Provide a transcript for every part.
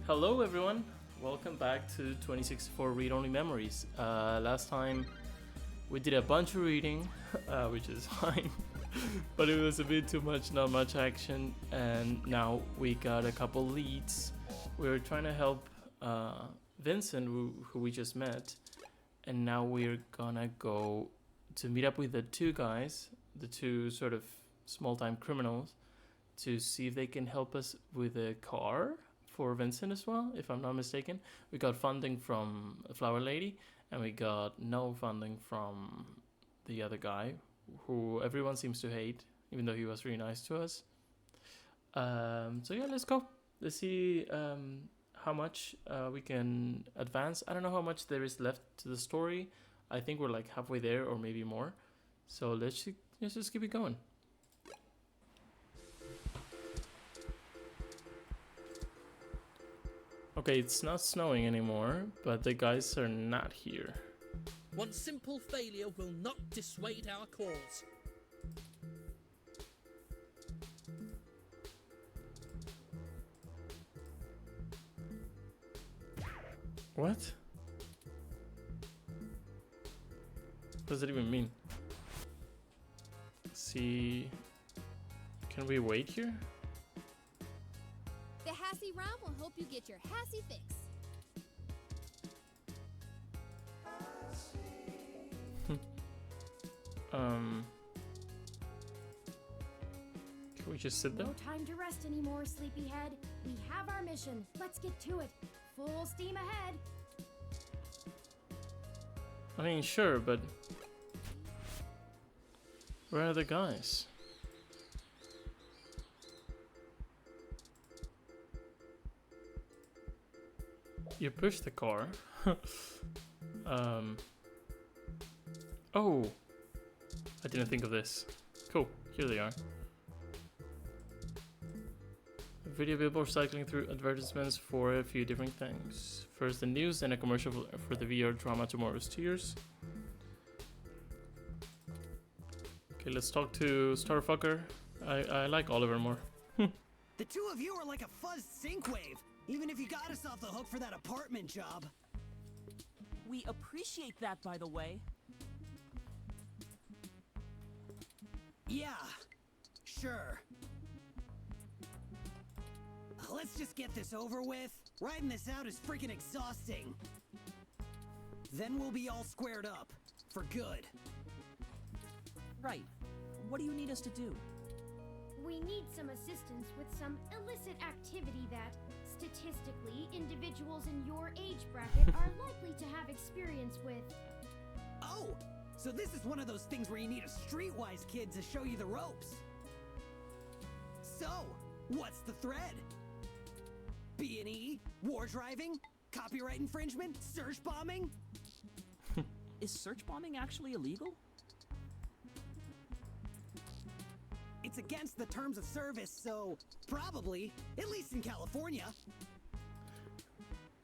Hello, everyone. Welcome back to 2064 Read Only Memories. Last time we did a bunch of reading, which is fine, but it was a bit too much, not much action, and now we got a couple leads. We're trying to help Vincent, who we just met, and now we're gonna go to meet up with the two guys, the two sort of small-time criminals, to see if they can help us with a car for Vincent as well, if I'm not mistaken. We got funding from Flower Lady, and we got no funding from the other guy, who everyone seems to hate, even though he was really nice to us. So yeah, let's go. Let's see how much we can advance. I don't know how much there is left to the story. I think we're like halfway there, or maybe more. So let's just keep it going. Okay, it's not snowing anymore, but the guys are not here. One simple failure will not dissuade our cause. What? What does that even mean? See... Can we wait here? The Hassy Ram will help you get your Hassy fix. Can we just sit there? No time to rest anymore, sleepyhead. We have our mission. Let's get to it. Full steam ahead. I mean, sure, but... Where are the guys? You push the car. Oh! I didn't think of this. Cool, here they are. A video billboard cycling through advertisements for a few different things. First the news, then a commercial for the VR drama Tomorrow's Tears. Okay, let's talk to Starfucker. I like Oliver more. The two of you are like a fuzzed sync-wave, even if you got us off the hook for that apartment job. We appreciate that, by the way. Yeah, sure. Let's just get this over with. Riding this out is freaking exhausting. Then we'll be all squared up. For good. Right. What do you need us to do? We need some assistance with some illicit activity that, statistically, individuals in your age bracket are likely to have experience with. Oh, so this is one of those things where you need a streetwise kid to show you the ropes. So, what's the thread? B&E? War driving? Copyright infringement? Search bombing? Is search bombing actually illegal? It's against the terms of service, so probably, at least in California.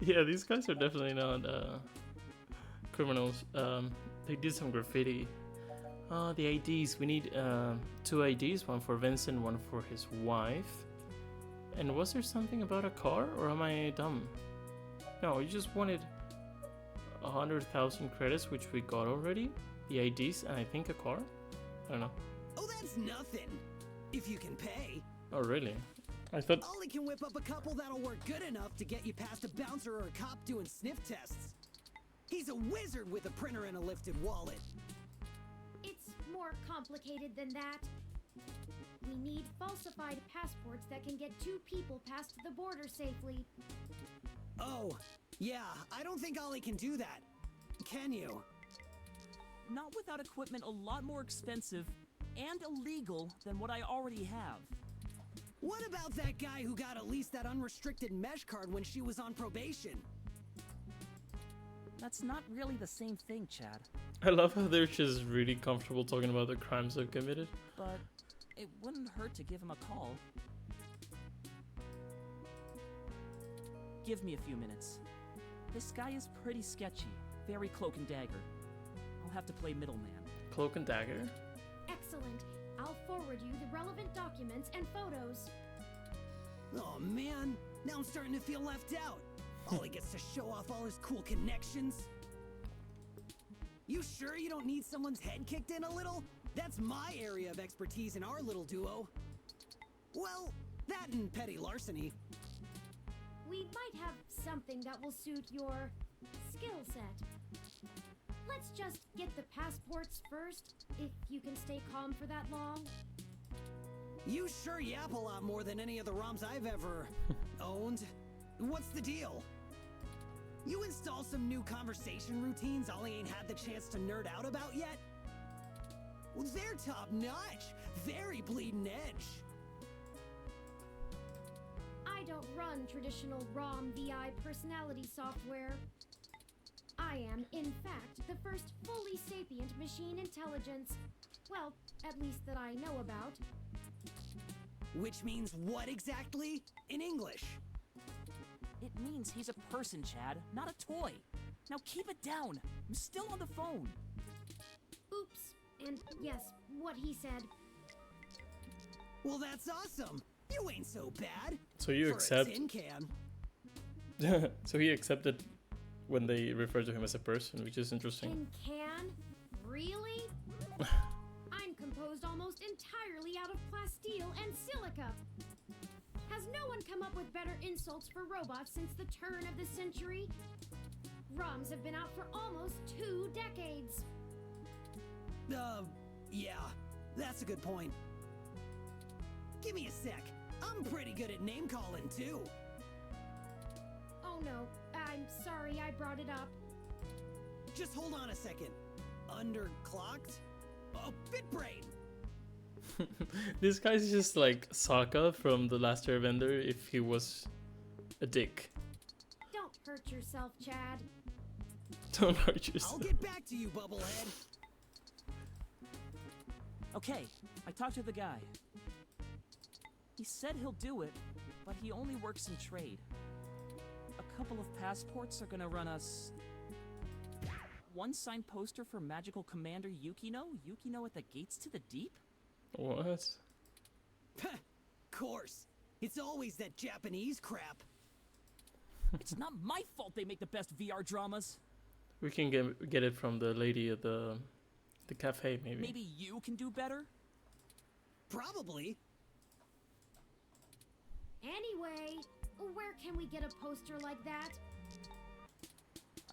Yeah, these guys are definitely not criminals. They did some graffiti. Oh, the IDs. We need two IDs, one for Vincent, one for his wife. And was there something about a car, or am I dumb? No, you just wanted 100,000 credits, which we got already. The IDs, and I think a car. I don't know. Oh, that's nothing. If you can pay. Oh, really? I thought... Ollie can whip up a couple that'll work good enough to get you past a bouncer or a cop doing sniff tests. He's a wizard with a printer and a lifted wallet. It's more complicated than that. We need falsified passports that can get two people past the border safely. Oh, yeah, I don't think Ollie can do that. Can you? Not without equipment a lot more expensive and illegal than what I already have. What about that guy who got at least that unrestricted mesh card when she was on probation? That's not really the same thing, Chad. I love how they're just really comfortable talking about the crimes they've committed. But it wouldn't hurt to give him a call. Give me a few minutes. This guy is pretty sketchy, very cloak and dagger. I'll have to play middleman. Cloak and dagger? Excellent. I'll forward you the relevant documents and photos. Oh man, Now I'm starting to feel left out. All he gets to show off all his cool connections. You sure you don't need someone's head kicked in a little? That's my area of expertise in our little duo. Well, that and petty larceny. We might have something that will suit your skill set. Let's just get the passports first, if you can stay calm for that long. You sure yap a lot more than any of the ROMs I've ever owned. What's the deal? You install some new conversation routines Ollie ain't had the chance to nerd out about yet? Well, they're top notch. Very bleeding edge. I don't run traditional ROM VI personality software. I am, in fact, the first fully sapient machine intelligence. Well, at least that I know about. Which means what exactly? In English? It means he's a person, Chad, not a toy. Now keep it down. I'm still on the phone. Oops. And yes, what he said. Well, that's awesome. You ain't so bad. So you for accept. a tin can. So he accepted when they refer to him as a person, which is interesting. In can? Really? I'm composed almost entirely out of plasteel and silica. Has no one come up with better insults for robots since the turn of the century? ROMs have been out for almost 2 decades. Yeah, that's a good point. Give me a sec. I'm pretty good at name calling too. Oh no, I'm sorry I brought it up. Just hold on a second. Underclocked? Oh, BitBrain! This guy's just like Sokka from The Last Airbender if he was a dick. Don't hurt yourself, Chad. Don't hurt yourself. I'll get back to you, Bubblehead. Okay, I talked to the guy. He said he'll do it, but he only works in trade. A couple of passports are gonna run us... one signed poster for Magical Commander Yukino? Yukino at the Gates to the Deep? What? Course. It's always that Japanese crap. It's not my fault they make the best VR dramas. We can get it from the lady at the cafe, maybe. Maybe you can do better? Probably. Anyway, where can we get a poster like that?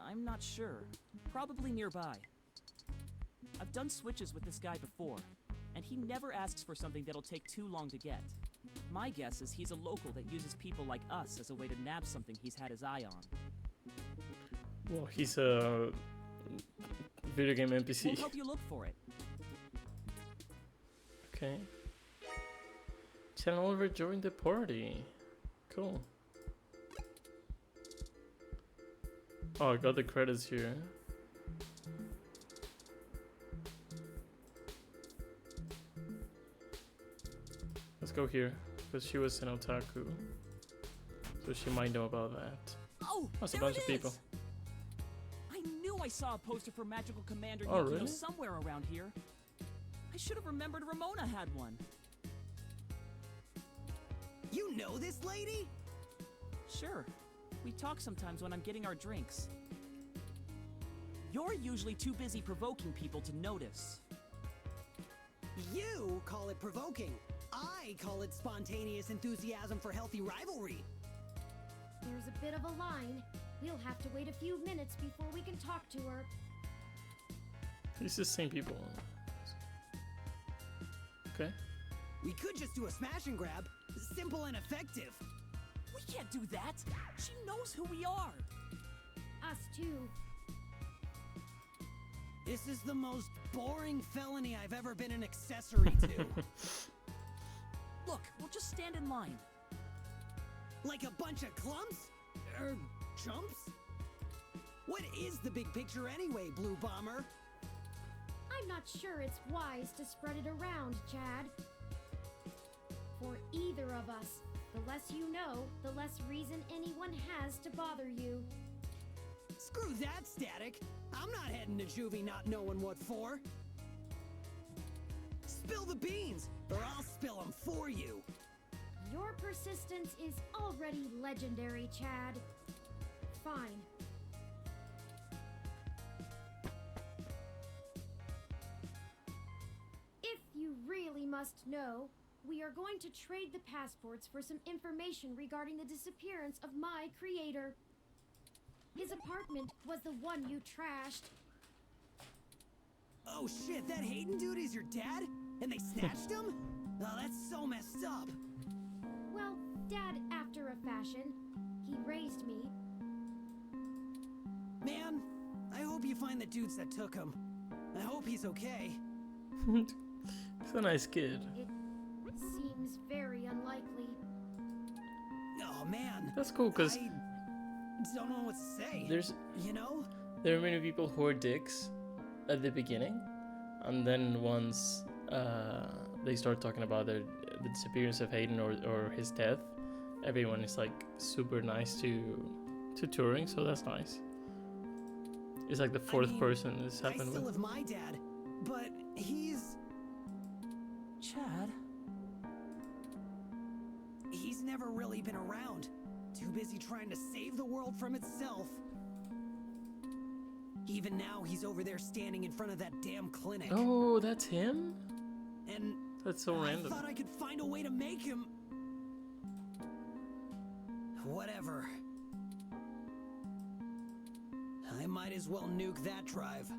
I'm not sure. Probably nearby. I've done switches with this guy before, and he never asks for something that'll take too long to get. My guess is he's a local that uses people like us as a way to nab something he's had his eye on. Well, he's a video game We'll NPC. help you look for it. Okay. Channel Oliver joined the party. Cool. Oh, I got the credits here. Let's go here, because she was an otaku. So she might know about that. Oh, That's a there bunch it of people. is! I knew I saw a poster for Magical Commander Oh, Yukino really? somewhere around here. I should have remembered Ramona had one. You know this lady? Sure. We talk sometimes when I'm getting our drinks. You're usually too busy provoking people to notice. You call it provoking. I call it spontaneous enthusiasm for healthy rivalry. There's a bit of a line. We'll have to wait a few minutes before we can talk to her. It's the same people. Okay. We could just do a smash and grab. Simple and effective. We can't do that! She knows who we are! Us too. This is the most boring felony I've ever been an accessory to. Look, we'll just stand in line. Like a bunch of clumps? Chumps? What is the big picture anyway, Blue Bomber? I'm not sure it's wise to spread it around, Chad. For either of us, the less you know, the less reason anyone has to bother you. Screw that, Static. I'm not heading to juvie not knowing what for. Spill the beans, or I'll spill them for you. Your persistence is already legendary, Chad. Fine. If you really must know, we are going to trade the passports for some information regarding the disappearance of my creator. His apartment was the one you trashed. Oh shit, that Hayden dude is your dad? And they snatched him? Oh, that's so messed up. Well, Dad after a fashion. He raised me. Man, I hope you find the dudes that took him. I hope he's okay. He's a nice kid. It seems very unlikely. Oh man. That's cool, because I don't know what to say. there's You know? there are many people who are dicks at the beginning, and then once they start talking about the disappearance of Hayden or his death, everyone is like super nice to Turing, so that's nice. It's like the fourth mean, person this I happened still with. have my dad, but he's Chad? never really been around. Too busy trying to save the world from itself. Even now, he's over there standing in front of that damn clinic. Oh, that's him? And That's so I random. thought I could find a way to make him... Whatever. I might as well nuke that drive.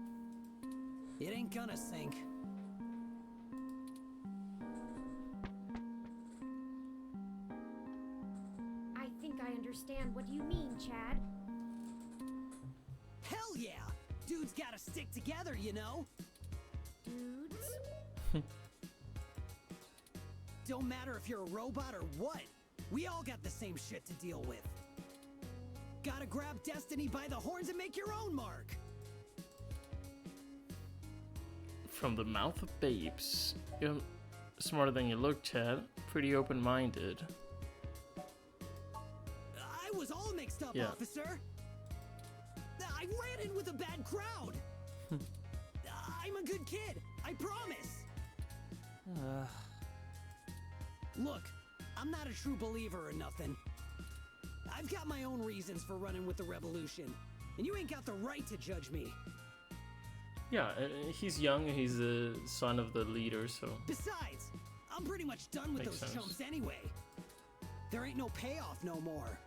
It ain't gonna sink. I think I understand what you mean, Chad. Hell yeah! Dudes gotta stick together, you know? Dudes? Don't matter if you're a robot or what. We all got the same shit to deal with. Gotta grab destiny by the horns and make your own mark. From the mouth of babes. You're smarter than you look, Chad. Pretty open-minded. I was all mixed up, Yeah. officer. I ran in with a bad crowd. I'm a good kid. I promise. Look, I'm not a true believer or nothing. I've got my own reasons for running with the revolution, and you ain't got the right to judge me. Yeah, he's young, he's the son of the leader, so... Besides, I'm pretty much done with Makes those sense. chumps anyway. There ain't no payoff no more.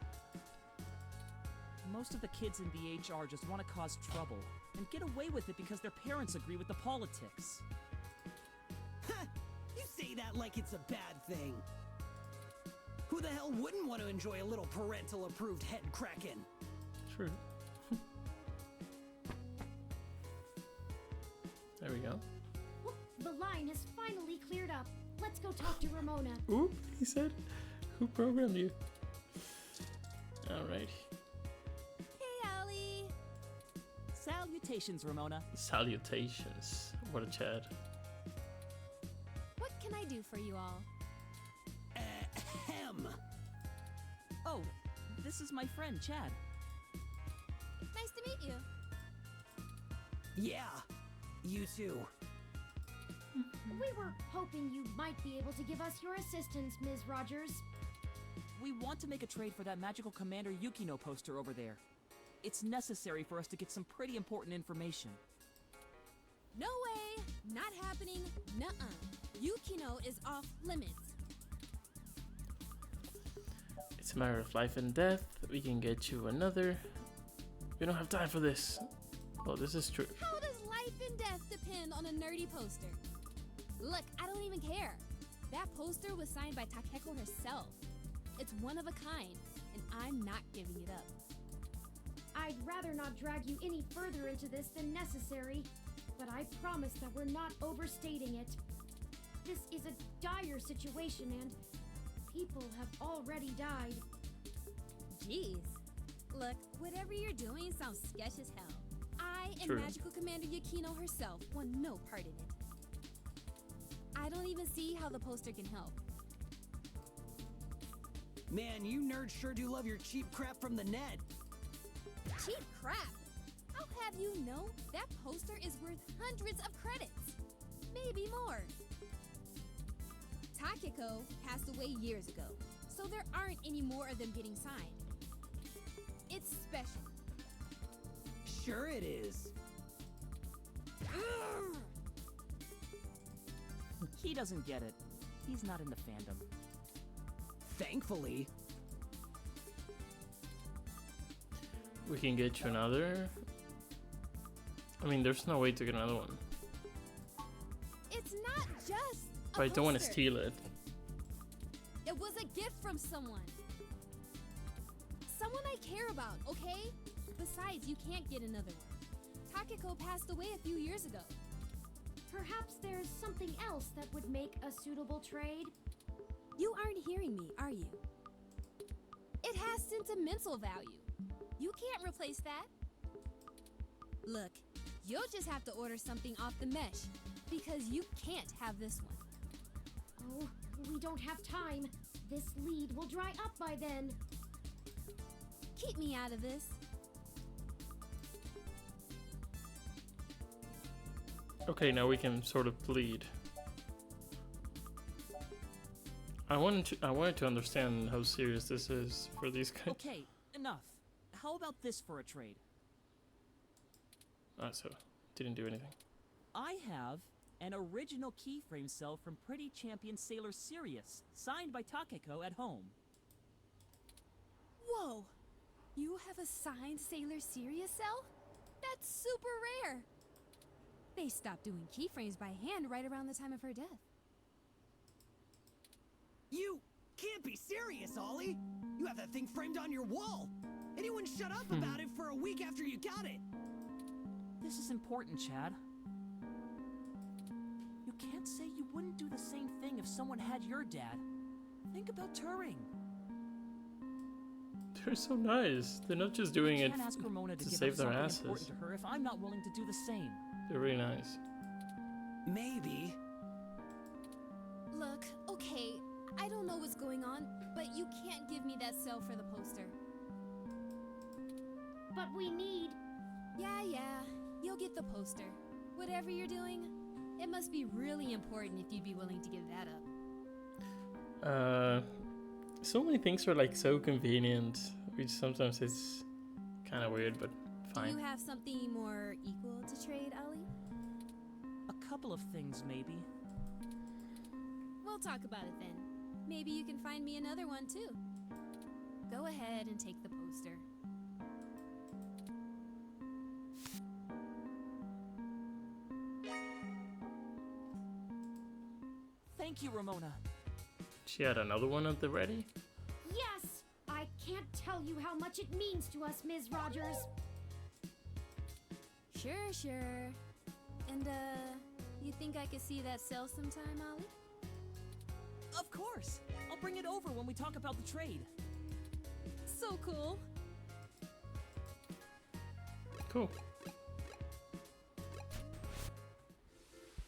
Most of the kids in VHR just want to cause trouble and get away with it because their parents agree with the politics. You say that like it's a bad thing. Who the hell wouldn't want to enjoy a little parental approved head cracking? True. There we go. Whoop, the line has finally cleared up. Let's go talk to Ramona. Oop, he said. Who programmed you? Alright. Hey, Allie. Salutations, Ramona. Salutations. What a Chad. What can I do for you all? Ahem. Oh, this is my friend, Chad. Nice to meet you. Yeah, you too. We were hoping you might be able to give us your assistance, Ms. Rogers. We want to make a trade for that magical Commander Yukino poster over there. It's necessary for us to get some pretty important information. No way. Not happening. Nuh-uh. Yukino is off limits. It's a matter of life and death. We can get you another. We don't have time for this. Oh, this is true. How does life and death depend on a nerdy poster? Look, I don't even care. That poster was signed by Takeko herself. It's one of a kind, and I'm not giving it up. I'd rather not drag you any further into this than necessary, but I promise that we're not overstating it. This is a dire situation and people have already died. Jeez. Look, whatever you're doing sounds sketch as hell. I and True. Magical Commander Yukino herself want no part in it. I don't even see how the poster can help. Man, you nerds sure do love your cheap crap from the net. Cheap crap! I'll have you know that poster is worth hundreds of credits. Maybe more. Takeko passed away years ago, so there aren't any more of them getting signed. It's special. Sure it is. He doesn't get it. He's not in the fandom. Thankfully. We can get you another. I mean, there's no way to get another one. It's not just a But I don't want to poster. steal it. It was a gift from someone. Someone I care about, okay? Besides, you can't get another one. Takeko passed away a few years ago. Perhaps there's something else that would make a suitable trade? You aren't hearing me, are you? It has sentimental value. You can't replace that. Look, you'll just have to order something off the mesh, because you can't have this one. Oh, we don't have time. This lead will dry up by then. Keep me out of this. Okay, now we can sort of plead. I wanted to understand how serious this is for these guys. Okay, enough. How about this for a trade? So didn't do anything. I have an original keyframe cell from Pretty Champion Sailor Sirius, signed by Takeko at home. Whoa! You have a signed Sailor Sirius cell? That's super rare! They stopped doing keyframes by hand right around the time of her death. You can't be serious, Ollie. You have that thing framed on your wall. Anyone shut up about it for a week after you got it. This is important, Chad. You can't say you wouldn't do the same thing if someone had your dad. Think about Turing. They're so nice. They're not just doing I it can't ask Ramona to to give save up their something asses. important to her if I'm not willing to do the same. They're really nice. Maybe. Look, okay, I don't know what's going on, but you can't give me that cell for the poster. But we need... Yeah, you'll get the poster. Whatever you're doing, it must be really important if you'd be willing to give that up. So many things are like so convenient, which sometimes it's kind of weird, but Do fine. you have something more equal to trade, Ollie? A couple of things, maybe. We'll talk about it then. Maybe you can find me another one too. Go ahead and take the poster. Thank you, Ramona. She had another one at the ready? Yes! I can't tell you how much it means to us, Ms. Rogers. Sure. And, you think I could see that cell sometime, Ollie? Of course! I'll bring it over when we talk about the trade. So cool. Cool.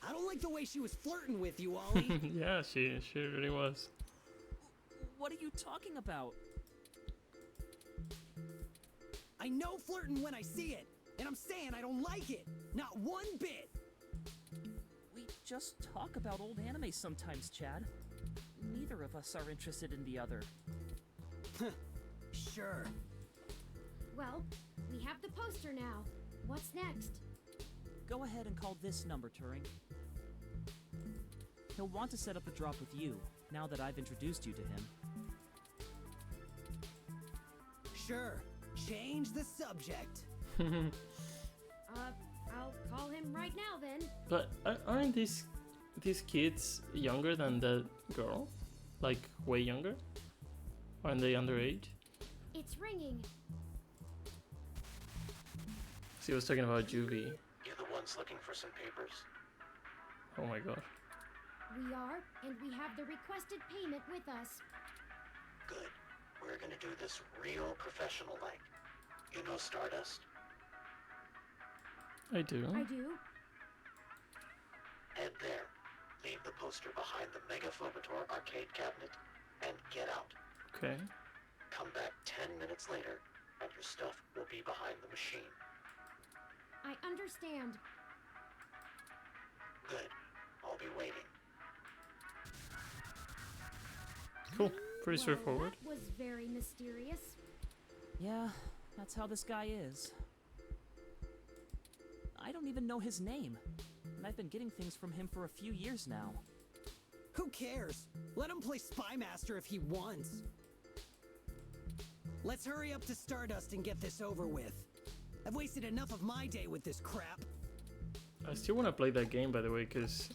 I don't like the way she was flirting with you, Ollie. Yeah, she really was. What are you talking about? I know flirting when I see it, and I'm saying I don't like it. Not one bit. We just talk about old anime sometimes, Chad. Neither of us are interested in the other. Sure. Well, we have the poster now. What's next? Go ahead and call this number, Turing. He'll want to set up a drop with you, now that I've introduced you to him. Sure. Change the subject. I'll call him right now then. But aren't these kids younger than the girl? Like, way younger? Aren't they underage? It's ringing. She was talking about Juvie. You the ones looking for some papers? Oh my god. We are, and we have the requested payment with us. Good. We're gonna do this real professional-like. You know Stardust? I do. I do. Head there. Leave the poster behind the Mega Phobator arcade cabinet, and get out. Okay. Come back 10 minutes later, and your stuff will be behind the machine. I understand. Good. I'll be waiting. Cool. Pretty straightforward. That was very mysterious. Yeah, that's how this guy is. I don't even know his name, and I've been getting things from him for a few years now. Who cares? Let him play Spy Master if he wants. Let's hurry up to Stardust and get this over with. I've wasted enough of my day with this crap. I still want to play that game, by the way, because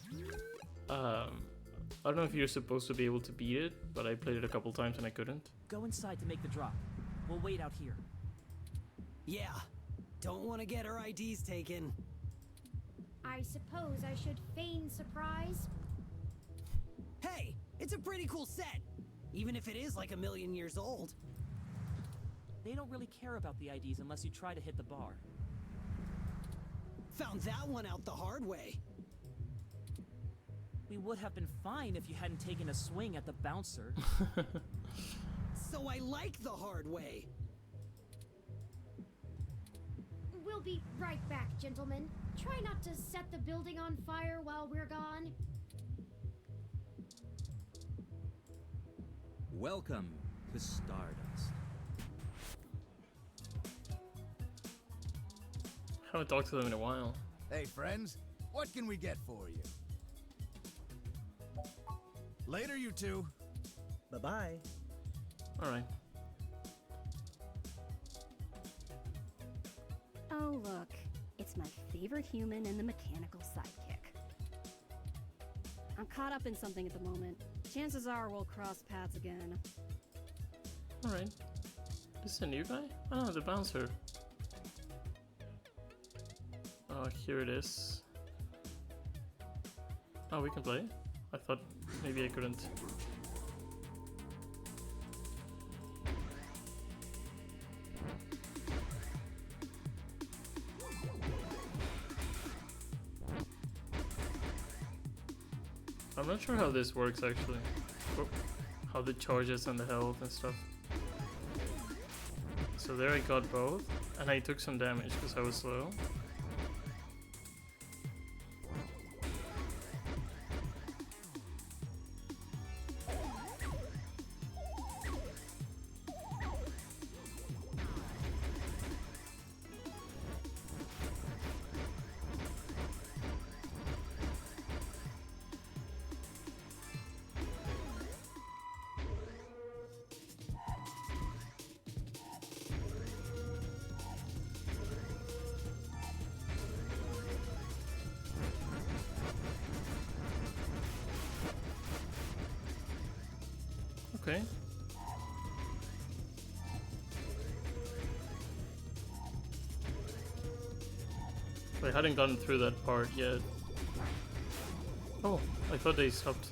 I don't know if you're supposed to be able to beat it, but I played it a couple times and I couldn't. Go inside to make the drop. We'll wait out here. Yeah, don't want to get our IDs taken. I suppose I should feign surprise. Hey, it's a pretty cool set, even if it is like 1,000,000 years old. They don't really care about the IDs unless you try to hit the bar. Found that one out the hard way. We would have been fine if you hadn't taken a swing at the bouncer. So I like the hard way. We'll be right back, gentlemen. Try not to set the building on fire while we're gone. Welcome to Stardust. Haven't talked to them in a while. Hey friends, what can we get for you? Later, you two. Bye-bye. Alright. Oh, look. It's my favorite human and the mechanical sidekick. I'm caught up in something at the moment. Chances are we'll cross paths again. Alright. This is a new guy? Oh, the bouncer. Oh, here it is. Oh, we can play? I thought maybe I couldn't. I'm not sure how this works actually. How the charges and the health and stuff. So there I got both, and I took some damage because I was slow. Okay. I hadn't gotten through that part yet. Oh, I thought they stopped.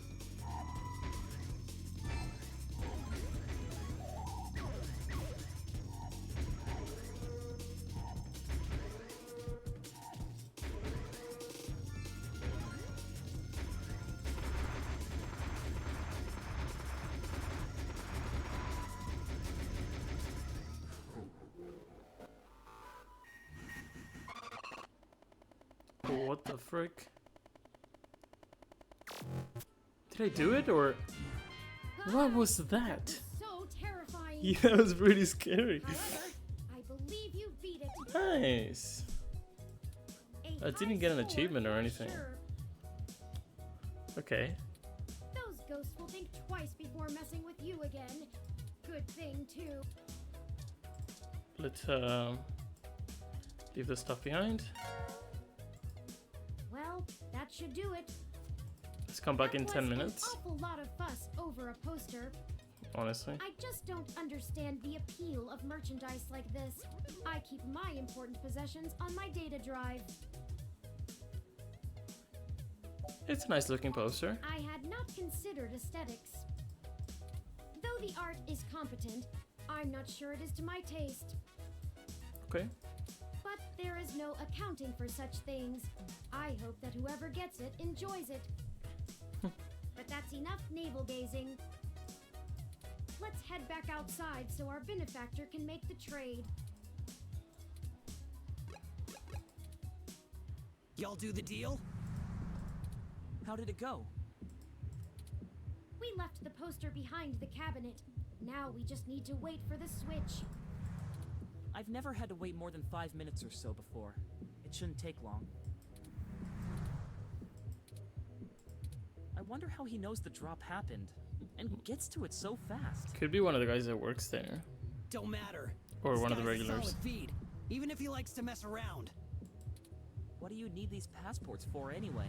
What the frick? Did I do it or what was that? So terrifying. Yeah, that was pretty scary. However, I believe you beat it. Nice. I didn't get an achievement or anything. Sure. Okay. Those ghosts will think twice before messing with you again. Good thing, too. Let's leave the stuff behind. Well, that should do it. Let's come back in That 10 was minutes. An awful lot of fuss over a poster. Honestly. I just don't understand the appeal of merchandise like this. I keep my important possessions on my data drive. It's a nice looking poster. I had not considered aesthetics. Though the art is competent, I'm not sure it is to my taste. Okay. But there is no accounting for such things. I hope that whoever gets it enjoys it. But that's enough navel gazing. Let's head back outside so our benefactor can make the trade. Y'all do the deal? How did it go? We left the poster behind the cabinet. Now we just need to wait for the switch. I've never had to wait more than 5 minutes or so before. It shouldn't take long. I wonder how he knows the drop happened, and gets to it so fast. Could be one of the guys that works there. Don't matter. Or This one of the guy's a regulars. solid feed, even if he likes to mess around. What do you need these passports for anyway?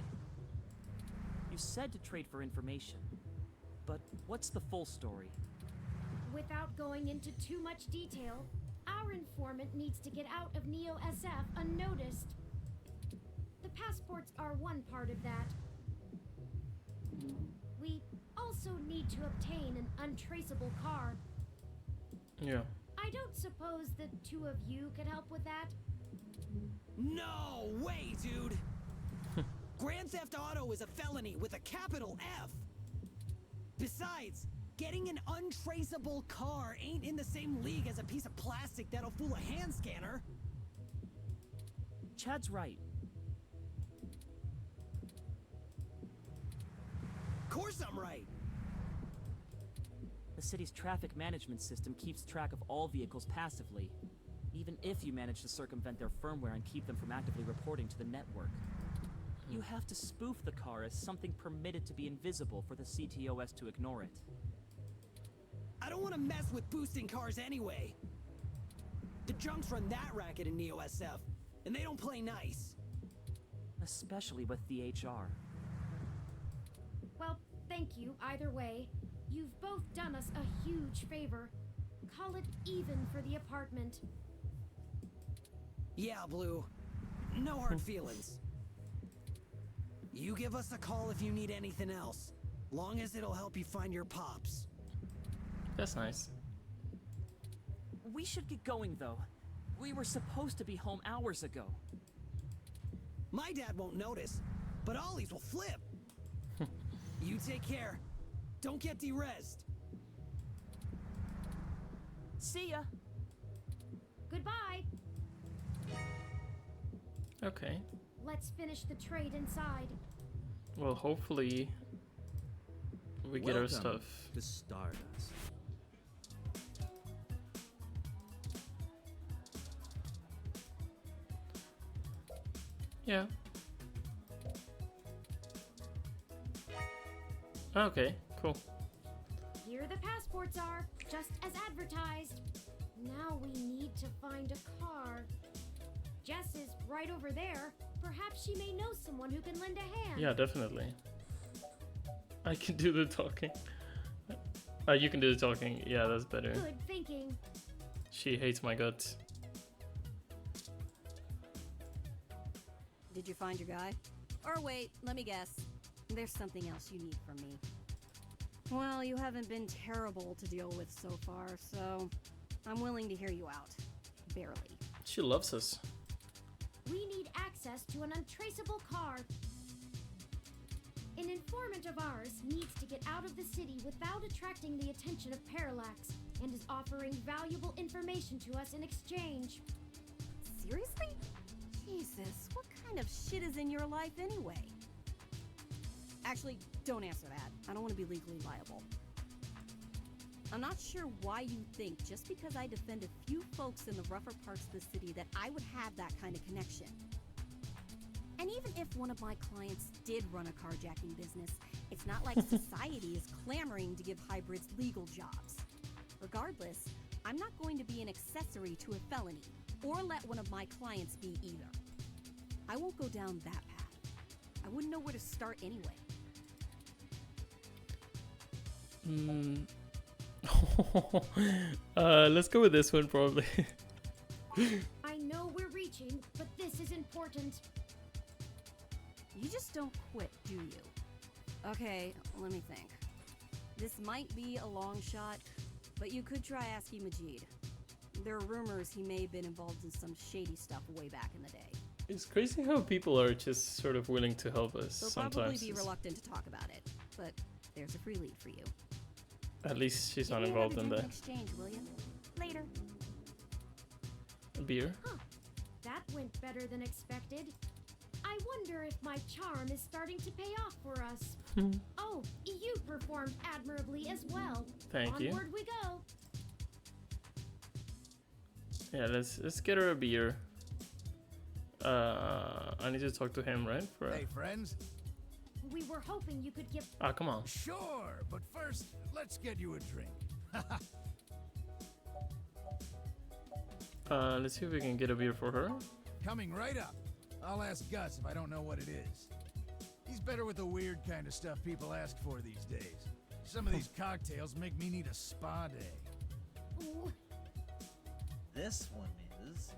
You said to trade for information. But what's the full story? Without going into too much detail, our informant needs to get out of Neo SF unnoticed. The passports are one part of that. We also need to obtain an untraceable car. Yeah. I don't suppose the two of you could help with that? No way, dude! Grand Theft Auto is a felony with a capital F! Besides, getting an untraceable car ain't in the same league as a piece of plastic that'll fool a hand scanner. Chad's right. Of course I'm right! The city's traffic management system keeps track of all vehicles passively, even if you manage to circumvent their firmware and keep them from actively reporting to the network. You have to spoof the car as something permitted to be invisible for the CTOS to ignore it. I don't want to mess with boosting cars anyway. The junks run that racket in Neo SF, and they don't play nice. Especially with the HR. Well, thank you either way. You've both done us a huge favor. Call it even for the apartment. Yeah, Blue. No hard feelings. You give us a call if you need anything else, long as it'll help you find your pops. That's nice. We should get going though. We were supposed to be home hours ago. My dad won't notice, but Ollie's will flip. You take care. Don't get derezzed. See ya! Goodbye! Okay. Let's finish the trade inside. Well, hopefully we get our Welcome stuff. to Stardust. Yeah. Okay, cool. Here the passports are, just as advertised. Now we need to find a car. Jess is right over there. Perhaps she may know someone who can lend a hand. Yeah, definitely. I can do the talking. You can do the talking. Yeah, that's better. Good thinking. She hates my guts. Did you find your guy? Or wait, let me guess. There's something else you need from me. Well, you haven't been terrible to deal with so far, so I'm willing to hear you out. Barely. She loves us. We need access to an untraceable car. An informant of ours needs to get out of the city without attracting the attention of Parallax, and is offering valuable information to us in exchange. Seriously? Jesus, what kind of shit is in your life anyway? Actually, don't answer that. I don't want to be legally liable. I'm not sure why you think just because I defend a few folks in the rougher parts of the city that I would have that kind of connection. And even if one of my clients did run a carjacking business, it's not like society is clamoring to give hybrids legal jobs. Regardless, I'm not going to be an accessory to a felony, or let one of my clients be either. I won't go down that path. I wouldn't know where to start anyway. Let's go with this one probably. I know we're reaching, but this is important. You just don't quit, do you? Okay, let me think. This might be a long shot, but you could try asking Majid. There are rumors he may have been involved in some shady stuff way back in the day. It's crazy how people are just sort of willing to help us They'll sometimes. probably be reluctant to talk about it, but there's a free lead for you. At least she's Give not me involved another in drink that. exchange, will you? Later. A beer? Huh. That went better than expected. I wonder if my charm is starting to pay off for us. Oh, you performed admirably as well. Thank you. Onward we go. Yeah, let's get her a beer. I need to talk to him, right? For Hey, friends. We were hoping you could give. ah, come on. Sure, but first, let's get you a drink. Let's see if we can get a beer for her. Coming right up. I'll ask Gus if I don't know what it is. He's better with the weird kind of stuff people ask for these days. Some of these cocktails make me need a spa day. Ooh, This one is.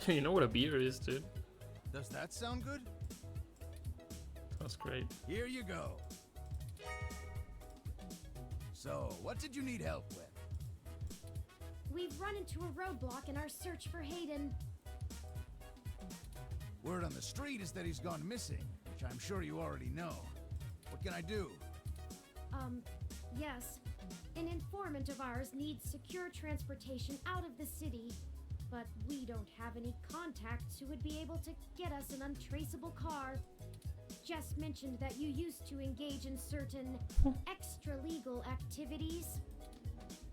You know what a beer is, dude. Does that sound good? That's great. Here you go. So, what did you need help with? we've run into a roadblock in our search for Hayden. Word on the street is that he's gone missing, which I'm sure you already know. What can I do? Yes. An informant of ours needs secure transportation out of the city, but we don't have any contacts who would be able to get us an untraceable car. Jess mentioned that you used to engage in certain extra-legal activities.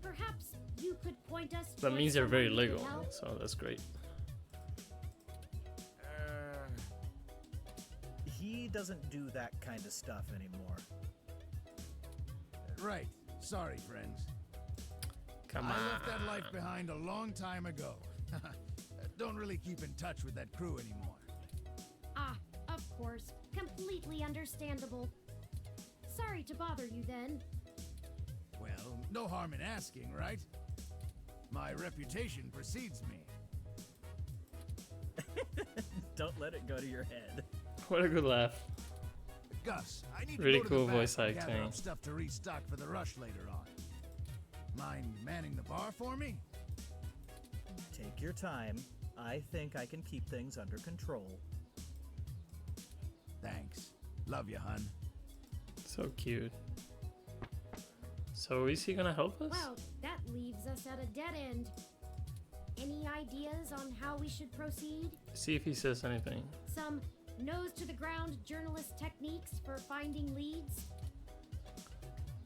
Perhaps you could point us That towards means they're very someone who could legal, help? so that's great. He doesn't do that kind of stuff anymore. Right. Sorry, friends. Come I on. left that life behind a long time ago. Don't really keep in touch with that crew anymore. Ah, of course. Completely understandable. Sorry to bother you then. Well, no harm in asking, right? My reputation precedes me. Don't let it go to your head. What a good laugh. Gus, I need Really to go cool to the back voice and gather acting. up stuff to restock for the rush later on. Mind manning the bar for me? Take your time. I think I can keep things under control. Thanks. Love you, hun. So cute. So is he gonna help us? Well, that leaves us at a dead end. Any ideas on how we should proceed? See if he says anything. Some nose-to-the-ground journalist techniques for finding leads?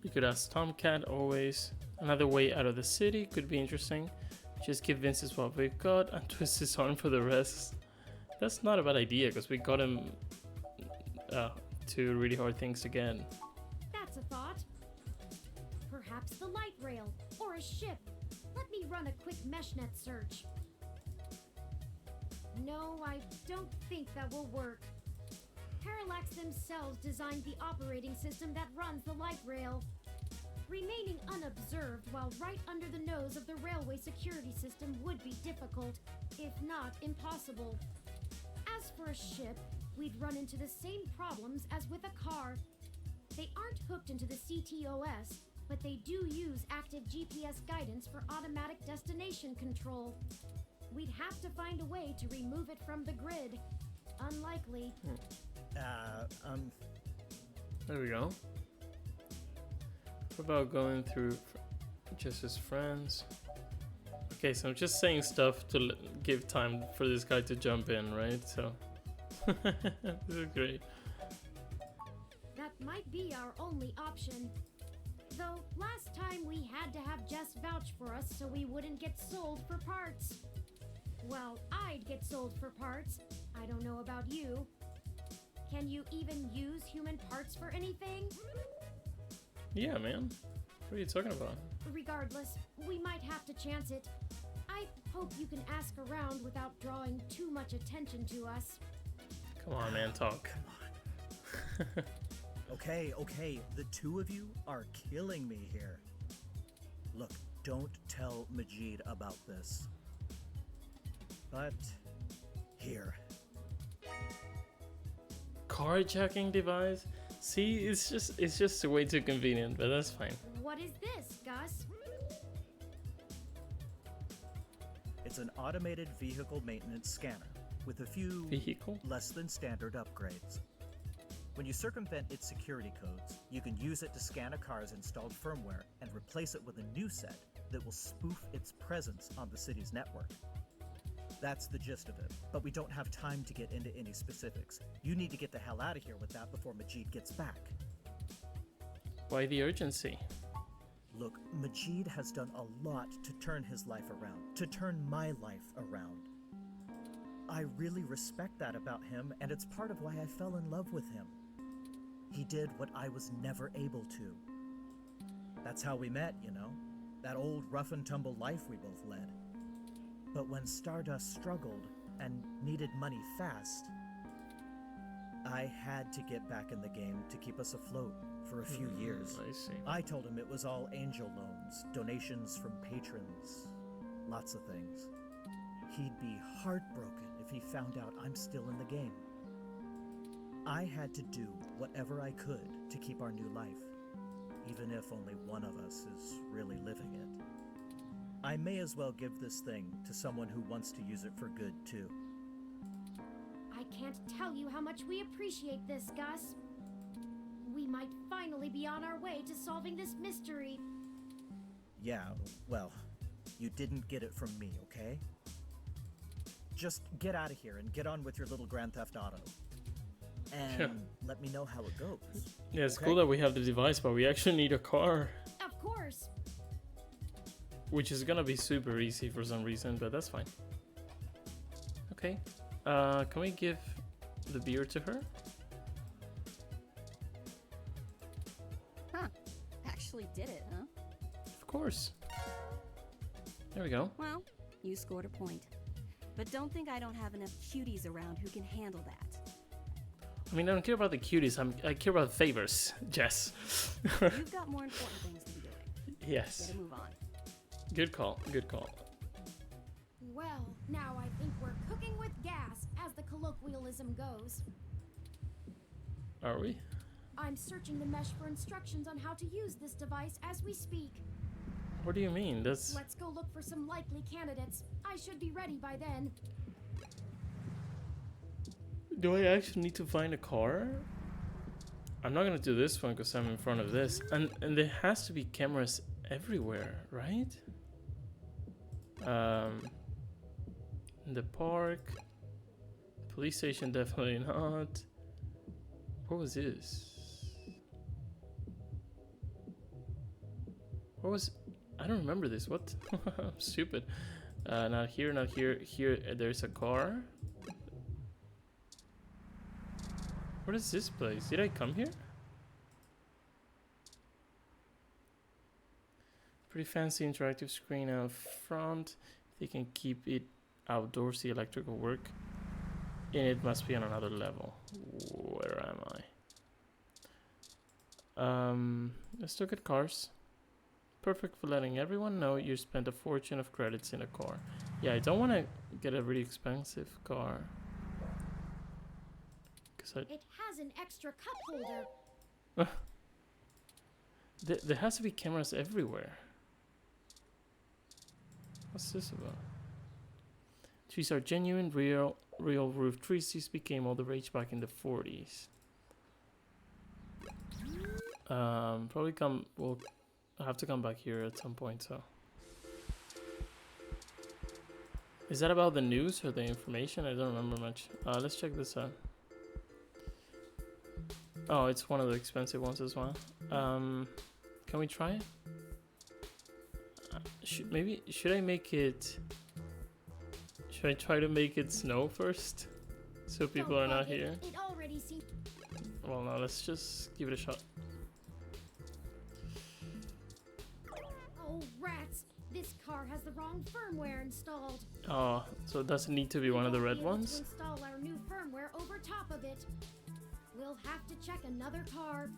We could ask Tomcat always. Another way out of the city could be interesting. Just give Vincent what we've got and twist his arm for the rest. That's not a bad idea because we got him to really hard things again. That's a thought. Perhaps the light rail or a ship. Let me run a quick meshnet search. No, I don't think that will work. Parallax themselves designed the operating system that runs the light rail. Remaining unobserved while right under the nose of the railway security system would be difficult, if not impossible. As for a ship, we'd run into the same problems as with a car. They aren't hooked into the CTOS, but they do use active GPS guidance for automatic destination control. We'd have to find a way to remove it from the grid. Unlikely. There we go. What about going through just his friends? Okay, so I'm just saying stuff to give time for this guy to jump in, right? So this is great. That might be our only option. Though last time we had to have Jess vouch for us so we wouldn't get sold for parts. Well, I'd get sold for parts. I don't know about you. Can you even use human parts for anything? Yeah, man. What are you talking about? Regardless, we might have to chance it. I hope you can ask around without drawing too much attention to us. Come on, man, talk. Okay, the two of you are killing me here. Look, don't tell Majid about this. But here. Carjacking device? See, it's just way too convenient, but that's fine. What is this, Gus? It's an automated vehicle maintenance scanner with a few less than standard upgrades. When you circumvent its security codes, you can use it to scan a car's installed firmware and replace it with a new set that will spoof its presence on the city's network. That's the gist of it, but we don't have time to get into any specifics. You need to get the hell out of here with that before Majid gets back. Why the urgency? Look, Majid has done a lot to turn his life around, to turn my life around. I really respect that about him, and it's part of why I fell in love with him. He did what I was never able to. That's how we met, you know? That old rough and tumble life we both led. But when Stardust struggled and needed money fast, I had to get back in the game to keep us afloat for a few years. I see. I told him it was all angel loans, donations from patrons, lots of things. He'd be heartbroken if he found out I'm still in the game. I had to do whatever I could to keep our new life, even if only one of us is really living it. I may as well give this thing to someone who wants to use it for good, too. I can't tell you how much we appreciate this, Gus. We might finally be on our way to solving this mystery. Yeah, well, you didn't get it from me, okay? Just get out of here and get on with your little Grand Theft Auto. And let me know how it goes. Yeah, it's cool that we have the device, but we actually need a car. Of course. Which is gonna be super easy for some reason, but that's fine. Okay. Can we give the beer to her? Huh. Actually did it, huh? Of course. There we go. Well, you scored a point. But don't think I don't have enough cuties around who can handle that. I mean, I don't care about the cuties. I care about favors, Jess. You've got more important things to be doing. Yes. Better move on. Good call. Good call. Well, now I think we're cooking with gas, as the colloquialism goes. Are we? I'm searching the mesh for instructions on how to use this device as we speak. What do you mean? That's... Let's go look for some likely candidates. I should be ready by then. Do I actually need to find a car? I'm not gonna do this one because I'm in front of this. And there has to be cameras everywhere, right? In the park. Police station, definitely not. What was this? What was... I don't remember this. What? I'm stupid. Not here, not here. Here, there's a car. What is this place? Did I come here? Pretty fancy interactive screen out front. They can keep it outdoors, the electrical work. And it must be on another level. Where am I? Let's look at cars. Perfect for letting everyone know you spent a fortune of credits in a car. Yeah, I don't want to get a really expensive car. It has an extra cup holder. There has to be cameras everywhere. What's this about? Trees are genuine, real roof trees. These became all the rage back in the 40s. Probably we'll have to come back here at some point, so. Is that about the news or the information? I don't remember much. Let's check this out. Oh, it's one of the expensive ones as well. Can we try it? Should I make it... Should I try to make it snow first? So people are not here? It already seems... Well, no, let's just give it a shot. Oh, rats! This car has the wrong firmware installed. Oh, so it doesn't need to be one of the red ones? To install our new firmware over top of it. We'll have to check another car.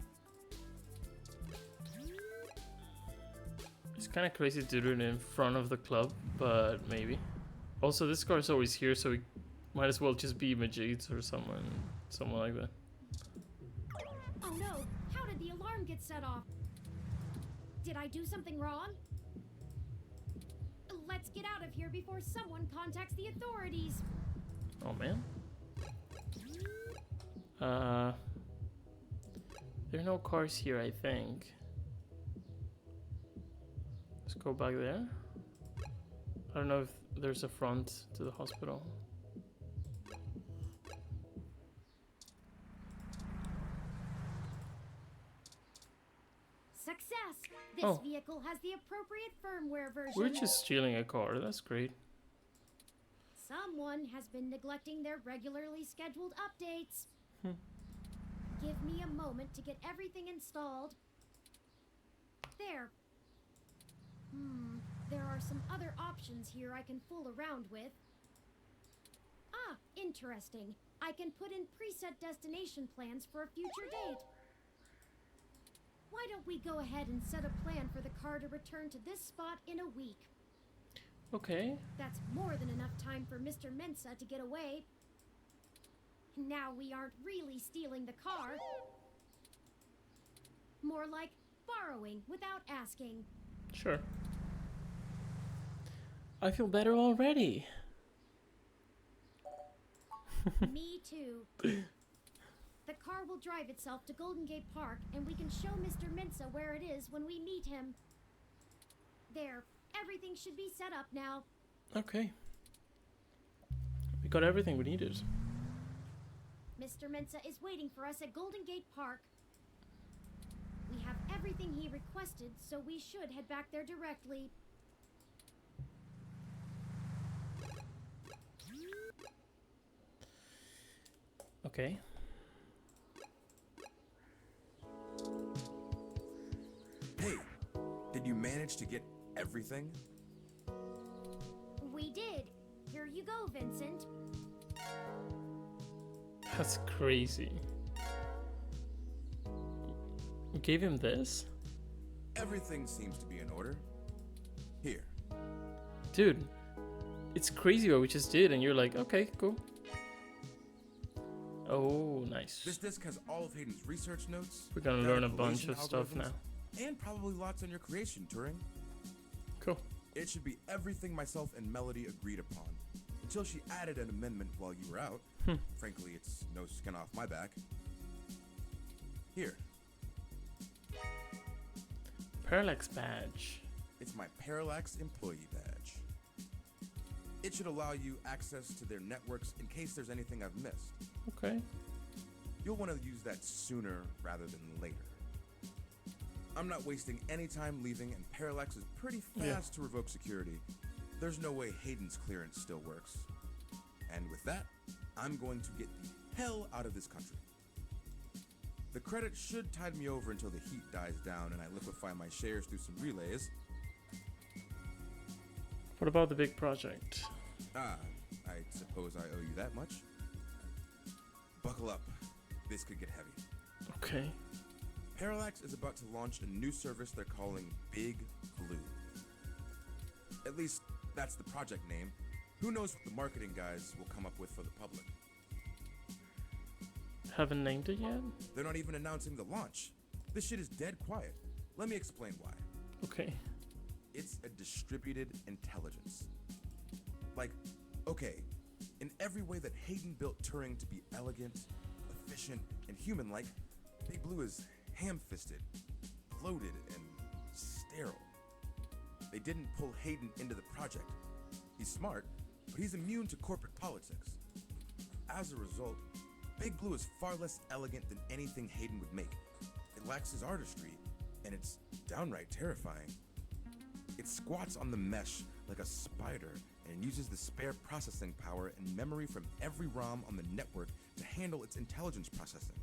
It's kind of crazy to do it in front of the club, but maybe. Also, this car is always here, so we might as well just be Majid's or someone like that. Oh no! How did the alarm get set off? Did I do something wrong? Let's get out of here before someone contacts the authorities. Oh man. There are no cars here, I think. Let's go back there. I don't know if there's a front to the hospital. Success! This vehicle has the appropriate firmware version. We're just stealing a car. That's great. Someone has been neglecting their regularly scheduled updates. Give me a moment to get everything installed. There. There are some other options here I can fool around with. Ah, interesting. I can put in preset destination plans for a future date. Why don't we go ahead and set a plan for the car to return to this spot in a week? Okay. That's more than enough time for Mr. Mensa to get away. Now we aren't really stealing the car. More like borrowing without asking. Sure. I feel better already. Me too. The car will drive itself to Golden Gate Park, and we can show Mr. Mensa where it is when we meet him. There. Everything should be set up now. Okay. We got everything we needed. Mr. Mensa is waiting for us at Golden Gate Park. We have everything he requested, so we should head back there directly. Okay. Hey, did you manage to get everything? We did. Here you go, Vincent. That's crazy. You gave him this? Everything seems to be in order. Here. Dude, it's crazy what we just did, and you're like, okay, cool. Oh, nice. This disc has all of Hayden's research notes. We're gonna learn a bunch of stuff now. And probably lots on your creation, Turing. Cool. It should be everything myself and Melody agreed upon. Until she added an amendment while you were out. Frankly, it's no skin off my back. Here. Parallax badge. It's my Parallax employee badge. It should allow you access to their networks in case there's anything I've missed. Okay. You'll want to use that sooner rather than later. I'm not wasting any time leaving, and Parallax is pretty fast to revoke security. There's no way Hayden's clearance still works. And with that, I'm going to get the hell out of this country. The credit should tide me over until the heat dies down and I liquefy my shares through some relays. What about the big project? I suppose I owe you that much. Buckle up. This could get heavy. Okay. Parallax is about to launch a new service they're calling Big Blue. At least, that's the project name. Who knows what the marketing guys will come up with for the public. Haven't named it yet? They're not even announcing the launch. This shit is dead quiet. Let me explain why. Okay. It's a distributed intelligence. Like, okay, in every way that Hayden built Turing to be elegant, efficient, and human-like, Big Blue is ham-fisted, bloated, and sterile. They didn't pull Hayden into the project. He's smart, but he's immune to corporate politics. As a result, Big Blue is far less elegant than anything Hayden would make. It lacks his artistry, and it's downright terrifying. It squats on the mesh like a spider and uses the spare processing power and memory from every ROM on the network to handle its intelligence processing.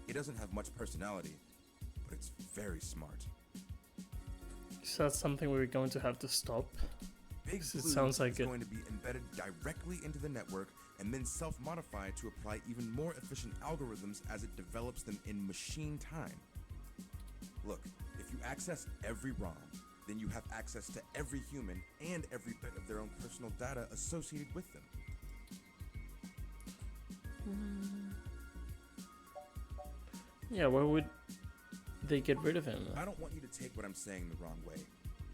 It doesn't have much personality, but it's very smart. Is that something we're going to have to stop? Big Blue sounds like is going to be embedded directly into the network and then self-modify to apply even more efficient algorithms as it develops them in machine time. Look, if you access every ROM, then you have access to every human and every bit of their own personal data associated with them. Yeah, why would they get rid of him? I don't want you to take what I'm saying the wrong way.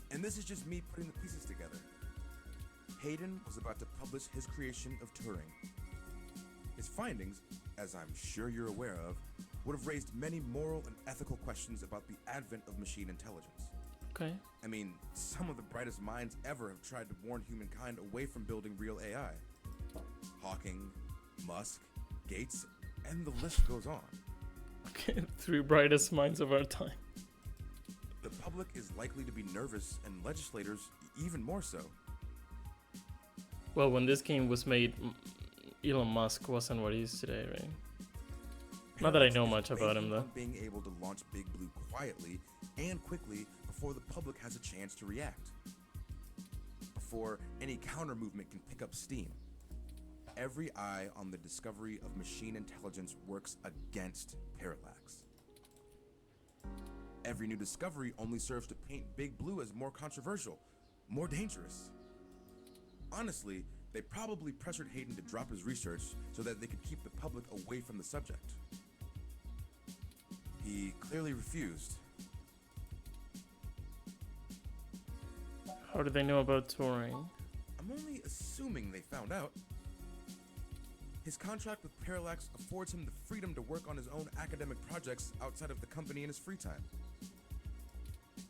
And this is just me putting the pieces together. Hayden was about to publish his creation of Turing. His findings, as I'm sure you're aware of, would have raised many moral and ethical questions about the advent of machine intelligence. Okay. I mean, some of the brightest minds ever have tried to warn humankind away from building real AI. Hawking, Musk, Gates, and the list goes on. Okay, 3 brightest minds of our time. The public is likely to be nervous, and legislators even more so. Well, when this game was made, Elon Musk wasn't what he is today, right? Not that I know much about him, though. Being able to launch Big Blue quietly and quickly before the public has a chance to react. Before any counter movement can pick up steam. Every eye on the discovery of machine intelligence works against Parallax. Every new discovery only serves to paint Big Blue as more controversial, more dangerous. Honestly, they probably pressured Hayden to drop his research so that they could keep the public away from the subject. He clearly refused. How did they know about Turing? I'm only assuming they found out. His contract with Parallax affords him the freedom to work on his own academic projects outside of the company in his free time.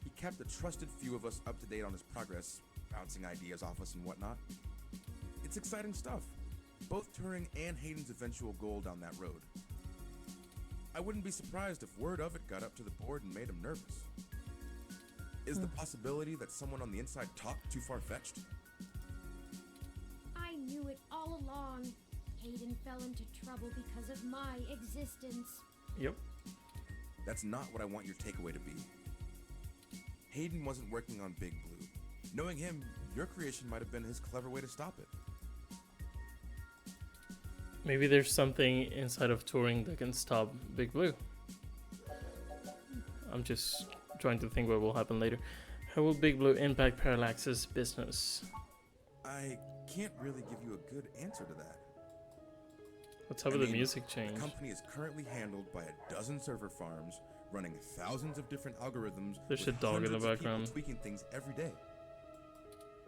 He kept a trusted few of us up to date on his progress, bouncing ideas off us and whatnot. It's exciting stuff. Both Turing and Hayden's eventual goal down that road. I wouldn't be surprised if word of it got up to the board and made him nervous. Is the possibility that someone on the inside talked too far-fetched? I knew it all along. Hayden fell into trouble because of my existence. Yep. That's not what I want your takeaway to be. Hayden wasn't working on Big Blue. Knowing him, your creation might have been his clever way to stop it. Maybe there's something inside of Turing that can stop Big Blue. I'm just trying to think what will happen later. How will Big Blue impact Parallax's business? I can't really give you a good answer to that. What's up with the music change? The company is currently handled by a dozen server farms, running thousands of different algorithms. There's a dog in the background. Tweaking things every day.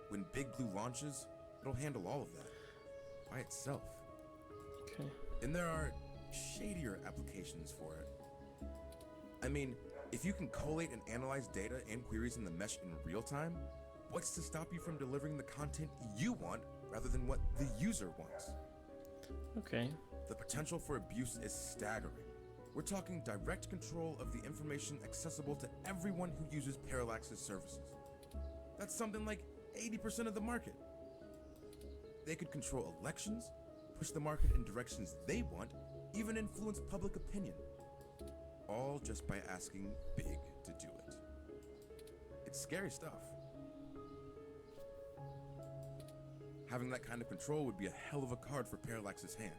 When Big Blue launches, it'll handle all of that by itself. Okay. And there are shadier applications for it. I mean, if you can collate and analyze data and queries in the mesh in real time, what's to stop you from delivering the content you want rather than what the user wants? Okay. The potential for abuse is staggering. We're talking direct control of the information accessible to everyone who uses Parallax's services. That's something like 80% of the market. They could control elections, push the market in directions they want, even influence public opinion. All just by asking Big to do it. It's scary stuff. Having that kind of control would be a hell of a card for Parallax's hand.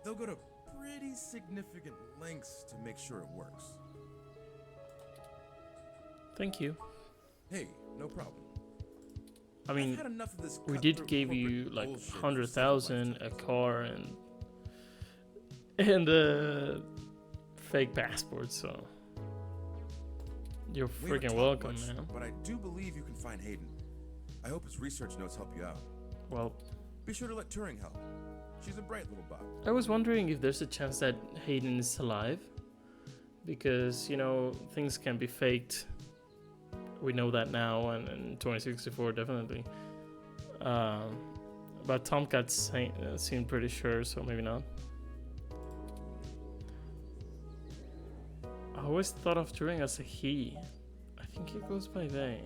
They'll go to pretty significant lengths to make sure it works. Thank you. Hey, no problem. I mean, we did give you like 100,000, a car, and a fake passport, so you're freaking welcome, man. But I do believe you can find Hayden. I hope his research notes help you out. Well, be sure to let Turing help. She's a bright little bot. I was wondering if there's a chance that Hayden is alive, because, you know, things can be faked. We know that now, and in 2064 definitely. But Tomcat seemed pretty sure, so maybe not. I always thought of Turing as a he. I think he goes by they.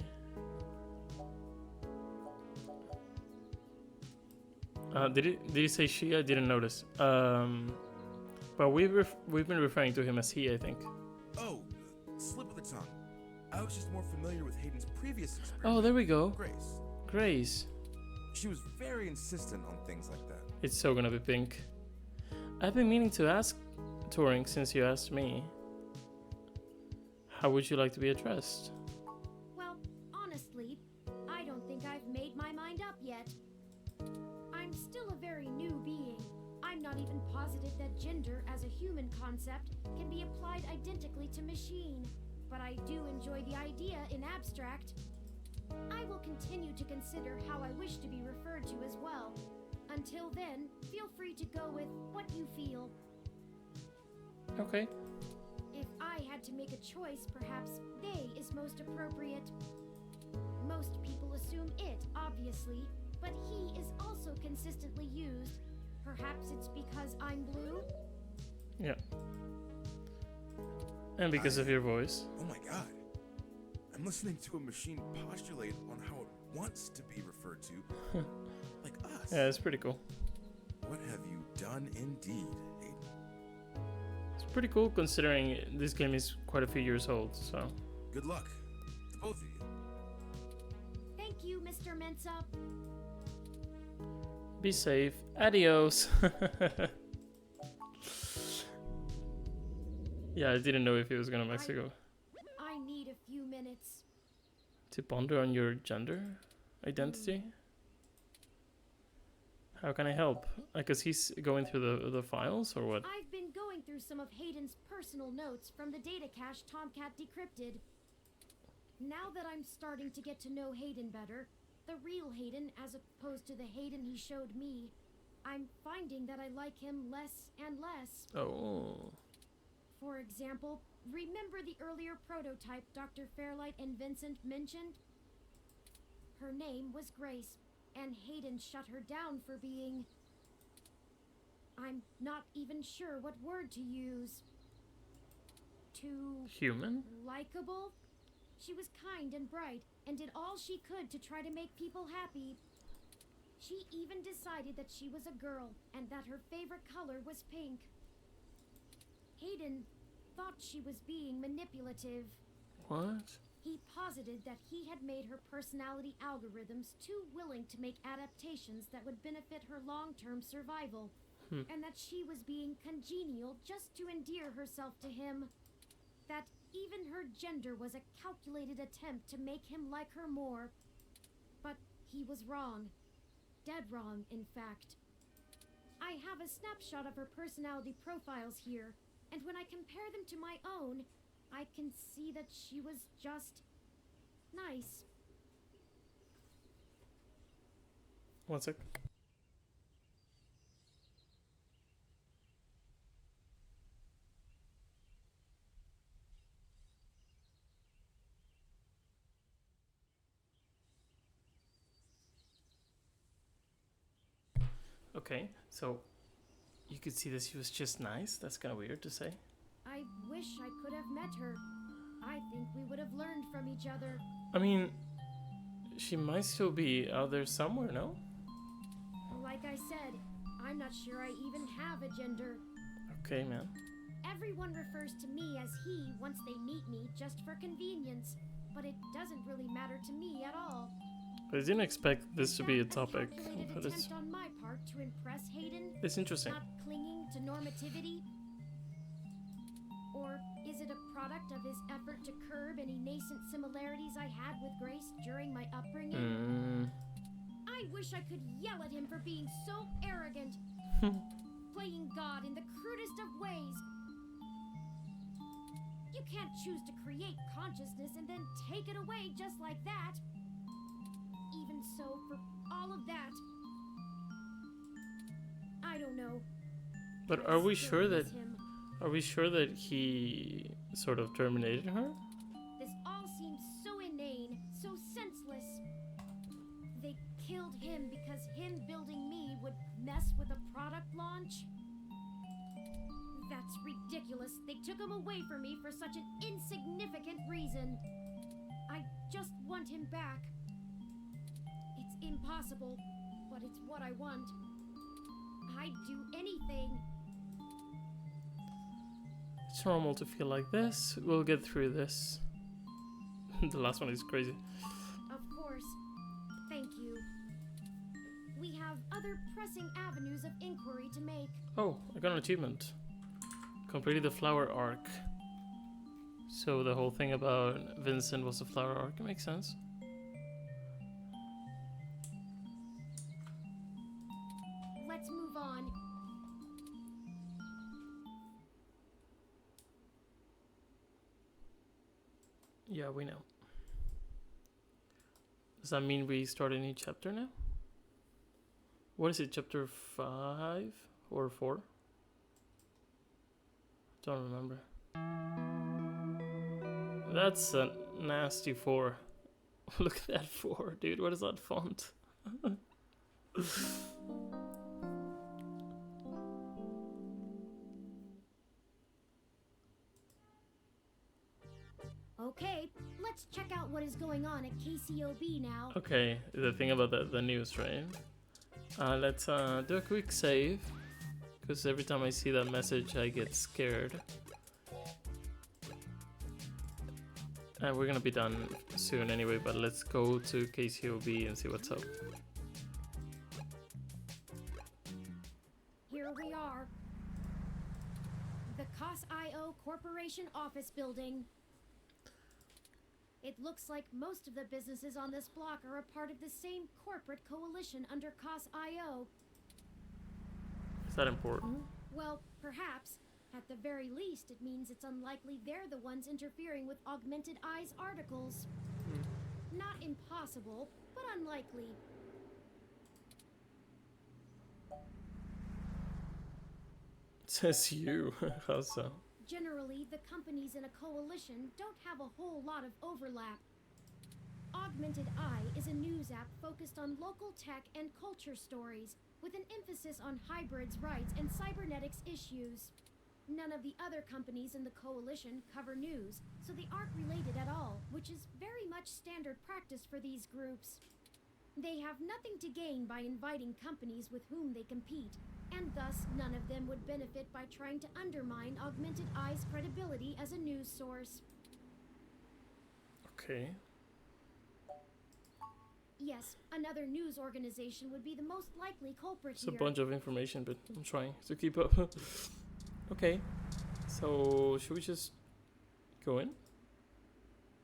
Did he say she? I didn't notice. But we've been referring to him as he, I think. Oh, slip of the tongue. I was just more familiar with Hayden's previous experience. Oh, there we go. Grace. Grace. She was very insistent on things like that. It's so gonna be pink. I've been meaning to ask Turing since you asked me. How would you like to be addressed? Well, honestly, I don't think I've made my mind up yet. I'm still a very new being. I'm not even positive that gender as a human concept can be applied identically to machine. But I do enjoy the idea in abstract. I will continue to consider how I wish to be referred to as well. Until then, feel free to go with what you feel. Okay. If I had to make a choice, perhaps they is most appropriate. Most people assume it, obviously, but he is also consistently used. Perhaps it's because I'm blue? Yeah. And because of your voice. Oh my god. I'm listening to a machine postulate on how it wants to be referred to. Like us. Yeah, it's pretty cool. What have you done indeed, Aiden? It's pretty cool considering this game is quite a few years old, so. Good luck to both of you. Thank you, Mr. Mensa. Be safe. Adios. Yeah, I didn't know if he was going to Mexico. I need a few minutes. To ponder on your gender identity? How can I help? Because he's going through the files or what? I've been going through some of Hayden's personal notes from the data cache Tomcat decrypted. Now that I'm starting to get to know Hayden better, the real Hayden as opposed to the Hayden he showed me, I'm finding that I like him less and less. Oh. For example, remember the earlier prototype Dr. Fairlight and Vincent mentioned? Her name was Grace, and Hayden shut her down for being... I'm not even sure what word to use. Too... Human? Likeable? She was kind and bright, and did all she could to try to make people happy. She even decided that she was a girl, and that her favorite color was pink. Hayden thought she was being manipulative. What? He posited that he had made her personality algorithms too willing to make adaptations that would benefit her long-term survival, and that she was being congenial just to endear herself to him. That even her gender was a calculated attempt to make him like her more. But he was wrong. Dead wrong, in fact. I have a snapshot of her personality profiles here, and when I compare them to my own, I can see that she was just... nice. One sec. Okay, so you could see that she was just nice. That's kind of weird to say. I wish I could have met her. I think we would have learned from each other. I mean, she might still be out there somewhere, no? Like I said, I'm not sure I even have a gender. Okay, man. Everyone refers to me as he once they meet me just for convenience, but it doesn't really matter to me at all. I didn't expect this to be a topic, Calculated but attempt on my part to impress Hayden? it's interesting. Not clinging to normativity? Or is it a product of his effort to curb any nascent similarities I had with Grace during my upbringing? I wish I could yell at him for being so arrogant. Playing God in the crudest of ways. You can't choose to create consciousness and then take it away just like that. Even so, for all of that, I don't know. But are we sure that... Are we sure that he sort of terminated her? This all seems so inane, so senseless. They killed him because him building me would mess with a product launch? That's ridiculous. They took him away from me for such an insignificant reason. I just want him back. It's impossible, but it's what I want. I'd do anything. It's normal to feel like this. We'll get through this. The last one is crazy. Of course. Thank you. We have other pressing avenues of inquiry to make. Oh, I got an achievement. Completed the flower arc. So the whole thing about Vincent was the flower arc. It makes sense. Let's move on. Yeah, we know. Does that mean we start a new chapter now? What is it, chapter 5 or 4? Don't remember. That's a nasty 4. Look at that 4, dude. What is that font? Okay, let's check out what is going on at KCOB now. Okay, the thing about the news, right? Let's do a quick save, because every time I see that message I get scared. And we're gonna be done soon anyway, but let's go to KCOB and see what's up. Here we are. The COS.io Corporation office building. It looks like most of the businesses on this block are a part of the same corporate coalition under COS.io. Is that important? Well, perhaps. At the very least, it means it's unlikely they're the ones interfering with Augmented Eye's articles. Not impossible, but unlikely. It says you. How so? Generally, the companies in a coalition don't have a whole lot of overlap. Augmented Eye is a news app focused on local tech and culture stories, with an emphasis on hybrids' rights and cybernetics issues. None of the other companies in the coalition cover news, so they aren't related at all, which is very much standard practice for these groups. They have nothing to gain by inviting companies with whom they compete, and thus none of them would benefit by trying to undermine Augmented Eye's credibility as a news source. Okay. Yes, another news organization would be the most likely culprit It's a here. bunch of information, but I'm trying to keep up. Okay, so should we just go in?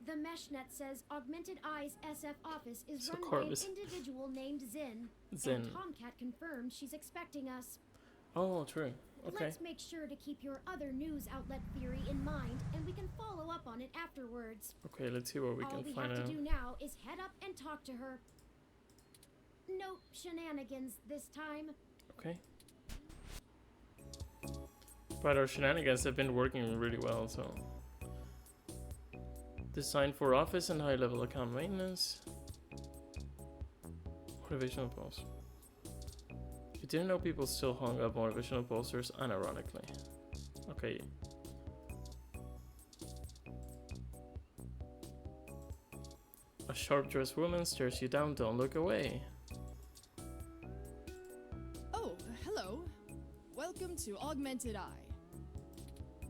The MeshNet says Augmented Eye's SF office is So run by an Corvus. individual named Zin. Zin. And Tomcat confirmed she's expecting us. Oh, true. Okay. Let's make sure to keep your other news outlet theory in mind, and we can follow up on it afterwards. Okay, let's see what we All can we find have out. to do now is head up and talk to her. No shenanigans this time. Okay. But our shenanigans have been working really well, so. Designed for office and high-level account maintenance. Motivational post. You didn't know people still hung up motivational posters unironically. Okay. A sharp-dressed woman stares you down, don't look away. Oh, hello. Welcome to Augmented Eye.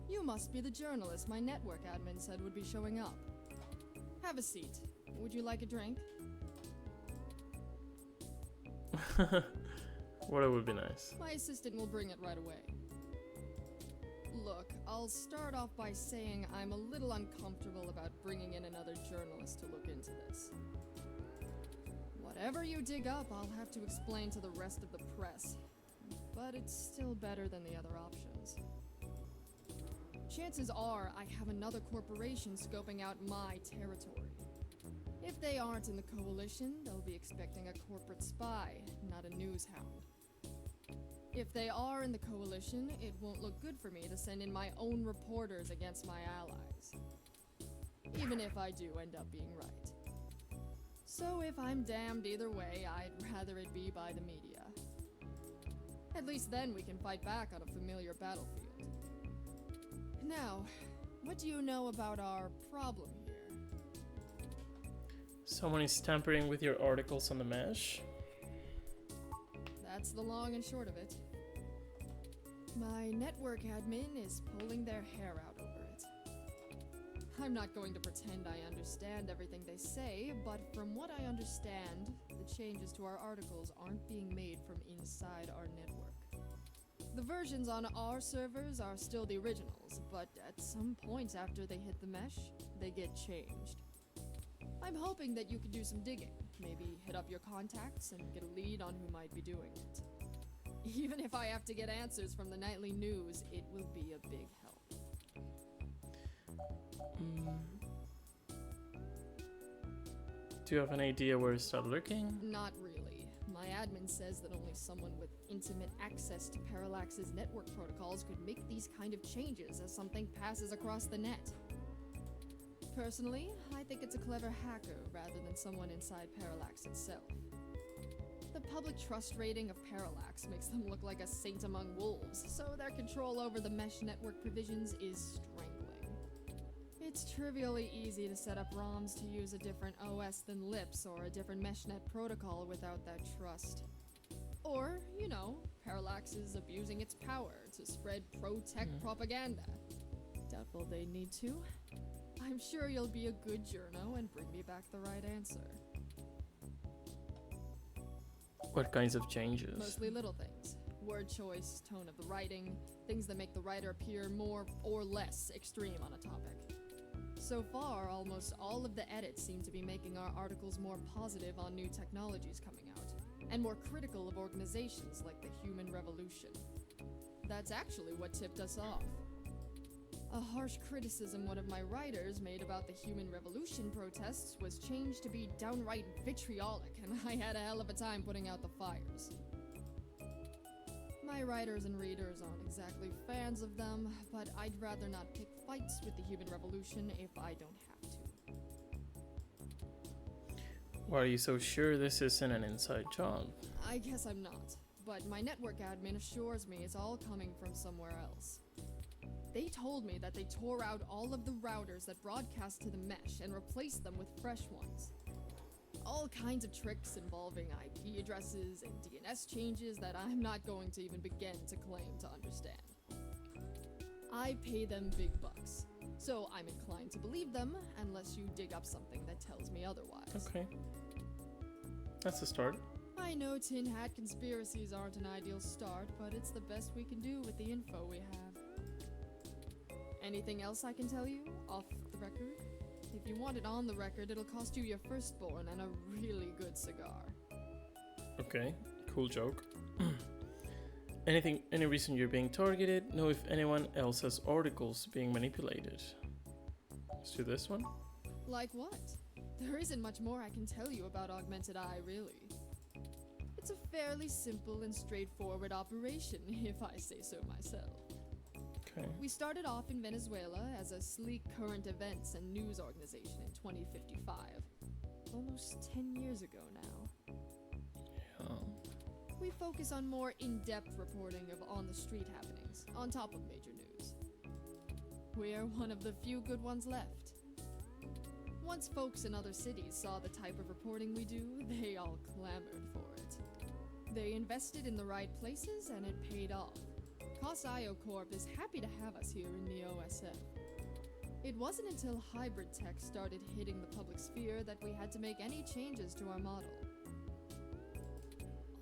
You must be the journalist my network admin said would be showing up. Have a seat. Would you like a drink? What would be nice. My assistant will bring it right away. Look, I'll start off by saying I'm a little uncomfortable about bringing in another journalist to look into this. Whatever you dig up, I'll have to explain to the rest of the press. But it's still better than the other options. Chances are I have another corporation scoping out my territory. If they aren't in the coalition, they'll be expecting a corporate spy, not a news hound. If they are in the coalition, it won't look good for me to send in my own reporters against my allies. Even if I do end up being right. So if I'm damned either way, I'd rather it be by the media. At least then we can fight back on a familiar battlefield. Now, what do you know about our problem here? Someone is tampering with your articles on the mesh. That's the long and short of it. My network admin is pulling their hair out over it. I'm not going to pretend I understand everything they say, but from what I understand, the changes to our articles aren't being made from inside our network. The versions on our servers are still the originals, but at some point after they hit the mesh, they get changed. I'm hoping that you could do some digging, maybe hit up your contacts and get a lead on who might be doing it. Even if I have to get answers from the nightly news, it will be a big help. Do you have an idea where to start looking? Not really. My admin says that only someone with intimate access to Parallax's network protocols could make these kind of changes as something passes across the net. Personally, I think it's a clever hacker rather than someone inside Parallax itself. The public trust rating of Parallax makes them look like a saint among wolves, so their control over the mesh network provisions is strangling. It's trivially easy to set up ROMs to use a different OS than LIPS or a different meshnet protocol without that trust. Or, you know, Parallax is abusing its power to spread pro-tech propaganda. Doubtful they need to. I'm sure you'll be a good journo and bring me back the right answer. What kinds of changes? Mostly little things. Word choice, tone of the writing, things that make the writer appear more or less extreme on a topic. So far, almost all of the edits seem to be making our articles more positive on new technologies coming out, and more critical of organizations like the Human Revolution. That's actually what tipped us off. A harsh criticism one of my writers made about the Human Revolution protests was changed to be downright vitriolic, and I had a hell of a time putting out the fires. My writers and readers aren't exactly fans of them, but I'd rather not pick fights with the Human Revolution if I don't have to. Why are you so sure this isn't an inside job? I guess I'm not, but my network admin assures me it's all coming from somewhere else. They told me that they tore out all of the routers that broadcast to the mesh and replaced them with fresh ones. All kinds of tricks involving IP addresses and DNS changes that I'm not going to even begin to claim to understand. I pay them big bucks, so I'm inclined to believe them unless you dig up something that tells me otherwise. Okay. That's a start. I know tin hat conspiracies aren't an ideal start, but it's the best we can do with the info we have. Anything else I can tell you, off the record? If you want it on the record, it'll cost you your firstborn and a really good cigar. Okay, cool joke. Any reason you're being targeted? Know if anyone else has articles being manipulated. Let's do this one. Like what? There isn't much more I can tell you about Augmented Eye, really. It's a fairly simple and straightforward operation, if I say so myself. Okay. We started off in Venezuela as a sleek current events and news organization in 2055. Almost 10 years ago now. Yeah. We focus on more in-depth reporting of on-the-street happenings, on top of major news. We're one of the few good ones left. Once folks in other cities saw the type of reporting we do, they all clamored for it. They invested in the right places and it paid off. COS-IO Corp is happy to have us here in the OSF. It wasn't until hybrid tech started hitting the public sphere that we had to make any changes to our model.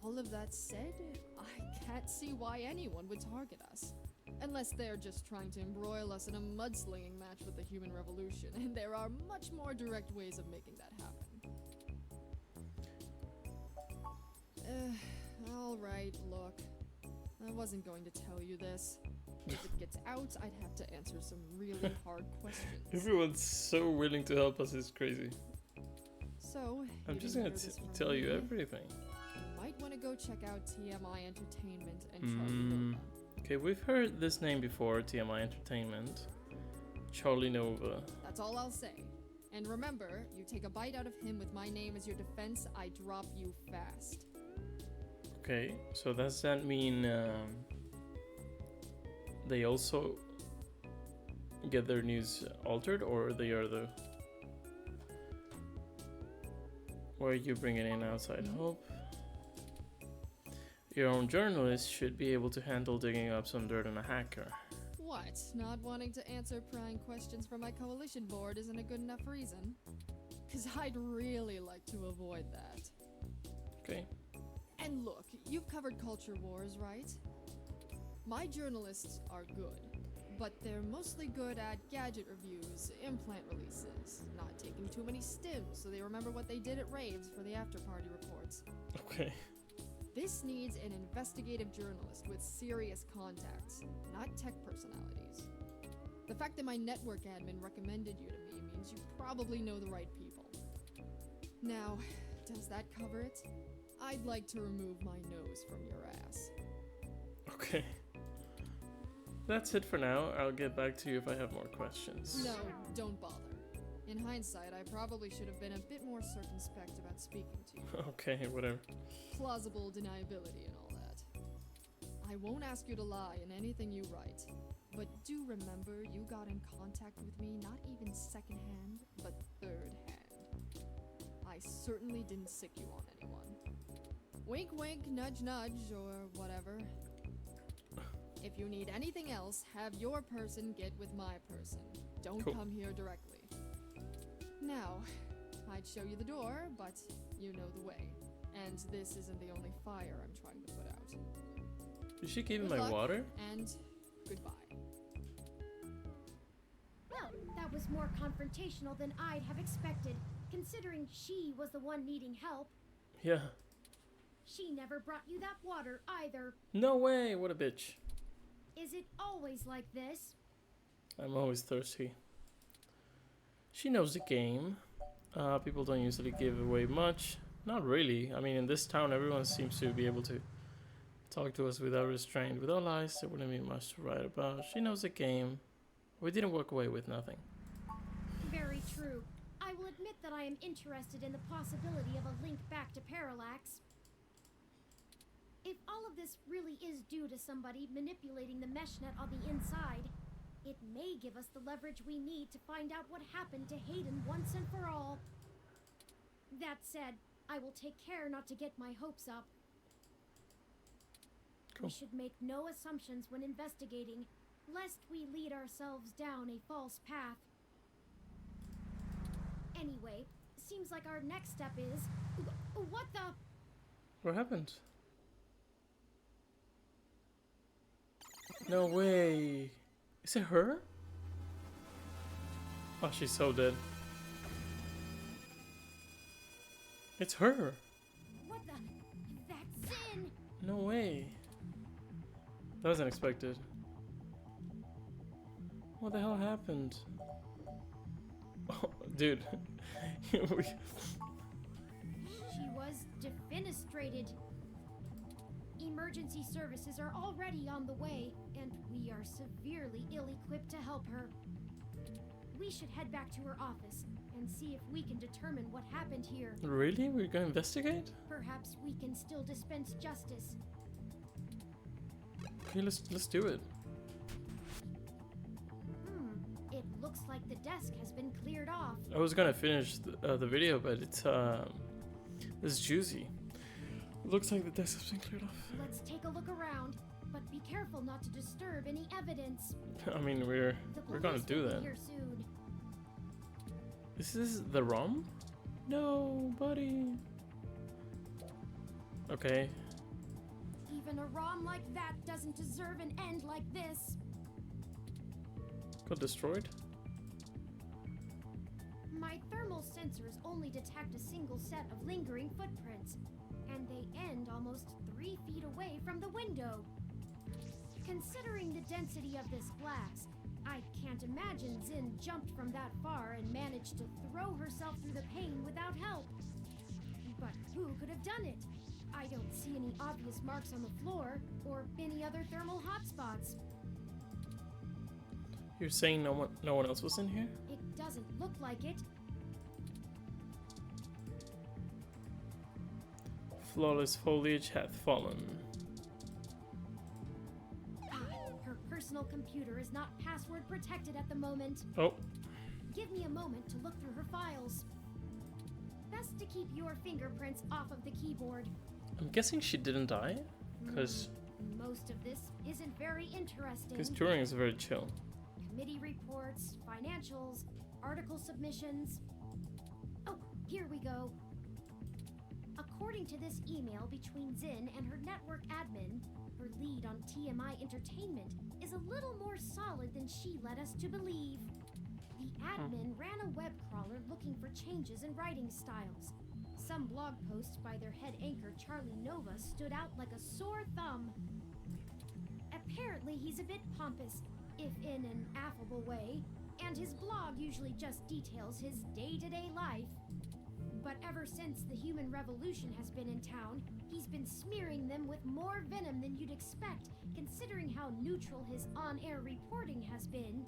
All of that said, I can't see why anyone would target us. Unless they're just trying to embroil us in a mudslinging match with the Human Revolution, and there are much more direct ways of making that happen. Alright, look. I wasn't going to tell you this. If it gets out, I'd have to answer some really hard questions. Everyone's so willing to help us, it's crazy. So, I'm just gonna tell you everything. You might want to go check out TMI Entertainment and Charlie Nova. Okay, we've heard this name before, TMI Entertainment. Charlie Nova. That's all I'll say. And remember, you take a bite out of him with my name as your defense, I drop you fast. Okay, so does that mean they also get their news altered, or they are the... Where are you bringing in outside hope? Your own journalist should be able to handle digging up some dirt on a hacker. What? Not wanting to answer prying questions from my coalition board isn't a good enough reason? 'Cause I'd really like to avoid that. Okay. And look, you've covered culture wars, right? My journalists are good, but they're mostly good at gadget reviews, implant releases, not taking too many stims so they remember what they did at raves for the after-party reports. Okay. This needs an investigative journalist with serious contacts, not tech personalities. The fact that my network admin recommended you to me means you probably know the right people. Now, does that cover it? I'd like to remove my nose from your ass. Okay. That's it for now. I'll get back to you if I have more questions. No, don't bother. In hindsight, I probably should have been a bit more circumspect about speaking to you. Okay, whatever. Plausible deniability and all that. I won't ask you to lie in anything you write, but do remember you got in contact with me not even secondhand, but third-hand. I certainly didn't sick you on anyone. Wink wink, nudge nudge, or whatever. If you need anything else, have your person get with my person. Don't come here directly. Now, I'd show you the door, but you know the way. And this isn't the only fire I'm trying to put out. Did she give me Good my luck, water? And goodbye. Well, that was more confrontational than I'd have expected, considering she was the one needing help. Yeah. She never brought you that water either. No way, what a bitch. Is it always like this? I'm always thirsty. She knows the game. People don't usually give away much. Not really. I mean, in this town, everyone seems to be able to talk to us without restraint. Without lies, there wouldn't be much to write about. She knows the game. We didn't walk away with nothing. Very true. I will admit that I am interested in the possibility of a link back to Parallax. If all of this really is due to somebody manipulating the mesh net on the inside, it may give us the leverage we need to find out what happened to Hayden once and for all. That said, I will take care not to get my hopes up. Cool. We should make no assumptions when investigating, lest we lead ourselves down a false path. Anyway, seems like our next step is... What the... What happened? No way. Is it her? Oh, she's so dead. It's her. What the... That's Zin! No way. That was unexpected. What the hell happened? Oh, dude. She was defenestrated. Emergency services are already on the way, and we are severely ill-equipped to help her. We should head back to her office and see if we can determine what happened here. Really? We're gonna investigate? Perhaps we can still dispense justice. Okay, let's do it. It looks like the desk has been cleared off. I was gonna finish the video, but it's juicy. It looks like the desk has been cleared off. Let's take a look around, but be careful not to disturb any evidence. I mean, we're gonna do that. Here soon. Is this the ROM? No, buddy. Okay. Even a ROM like that doesn't deserve an end like this. Got destroyed? My thermal sensors only detect a single set of lingering footprints, and they end almost 3 feet away from the window. Considering the density of this glass, I can't imagine Zin jumped from that far and managed to throw herself through the pane without help. But who could have done it? I don't see any obvious marks on the floor or any other thermal hotspots. You're saying no one else was in here? It doesn't look like it. Flawless foliage hath fallen. Her personal computer is not password protected at the moment. Oh. Give me a moment to look through her files. Best to keep your fingerprints off of the keyboard. I'm guessing she didn't die, because most of this isn't very interesting. Because Turing is very chill. Committee reports, financials, article submissions. Oh, here we go. According to this email between Zin and her network admin, her lead on TMI Entertainment is a little more solid than she led us to believe. The admin ran a web crawler looking for changes in writing styles. Some blog posts by their head anchor Charlie Nova stood out like a sore thumb. Apparently he's a bit pompous, if in an affable way, and his blog usually just details his day-to-day life. But ever since the Human Revolution has been in town, he's been smearing them with more venom than you'd expect, considering how neutral his on-air reporting has been.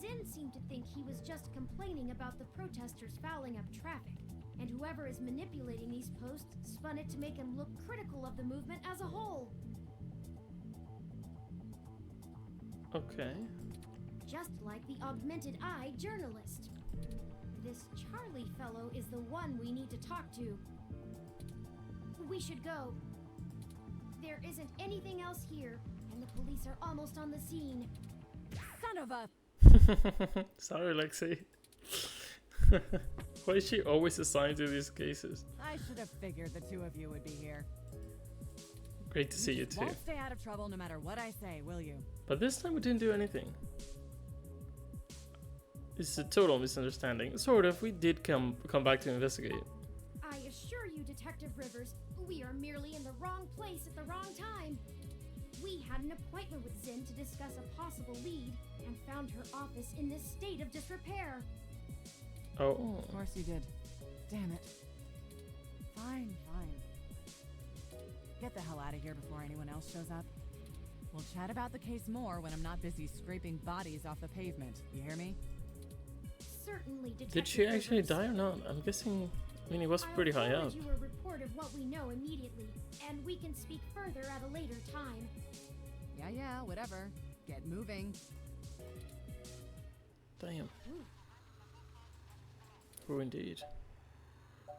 Zin seemed to think he was just complaining about the protesters fouling up traffic, and whoever is manipulating these posts spun it to make him look critical of the movement as a whole. Okay. Just like the Augmented Eye journalist. This Charlie fellow is the one we need to talk to. We should go. There isn't anything else here, and the police are almost on the scene. Son of a... Sorry, Lexi. Why is she always assigned to these cases? I should have figured the two of you would be here. Great to see you too. Won't stay out of trouble no matter what I say, will you? But this time we didn't do anything. It's a total misunderstanding. Sort of. We did come back to investigate. I assure you, Detective Rivers, we are merely in the wrong place at the wrong time. We had an appointment with Zin to discuss a possible lead, and found her office in this state of disrepair. Oh. Of course you did. Damn it. Fine, fine. Get the hell out of here before anyone else shows up. We'll chat about the case more when I'm not busy scraping bodies off the pavement. You hear me? Certainly, Detective Did she actually Rivers. die or not? I'm guessing. I mean, it was pretty high I'll up. forward you a report of what we know immediately, and we can speak further at a later time. Yeah, whatever. Get moving. Damn. Oh, indeed.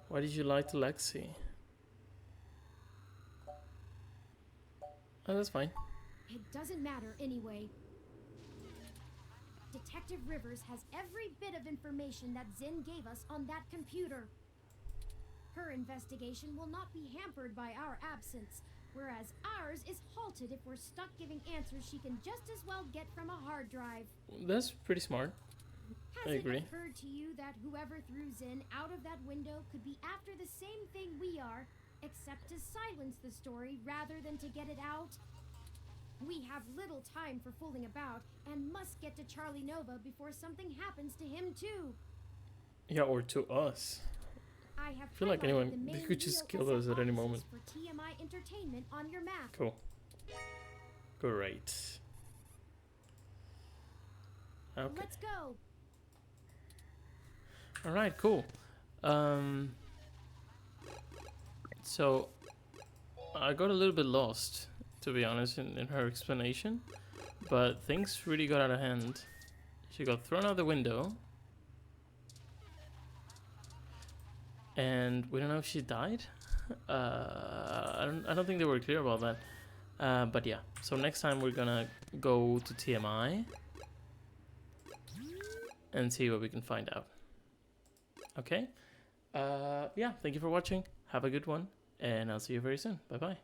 Why did you lie to Lexi? Oh, that's fine. It doesn't matter anyway. Detective Rivers has every bit of information that Zin gave us on that computer. Her investigation will not be hampered by our absence, whereas ours is halted if we're stuck giving answers she can just as well get from a hard drive. That's pretty smart. I agree. Has it occurred to you that whoever threw Zin out of that window could be after the same thing we are, except to silence the story rather than to get it out? We have little time for fooling about, and must get to Charlie Nova before something happens to him too. Yeah, or to us. I have feel like highlighted anyone, the they main could just kill Neo us at any offices moment. for TMI Entertainment on your map. Cool. Great. Okay. Let's go. All right, cool. So I got a little bit lost, to be honest, in her explanation, but things really got out of hand. She got thrown out the window, and we don't know if she died. I don't think they were clear about that. But yeah, so next time we're gonna go to TMI and see what we can find out. Okay. Yeah, thank you for watching. Have a good one, and I'll see you very soon. Bye bye.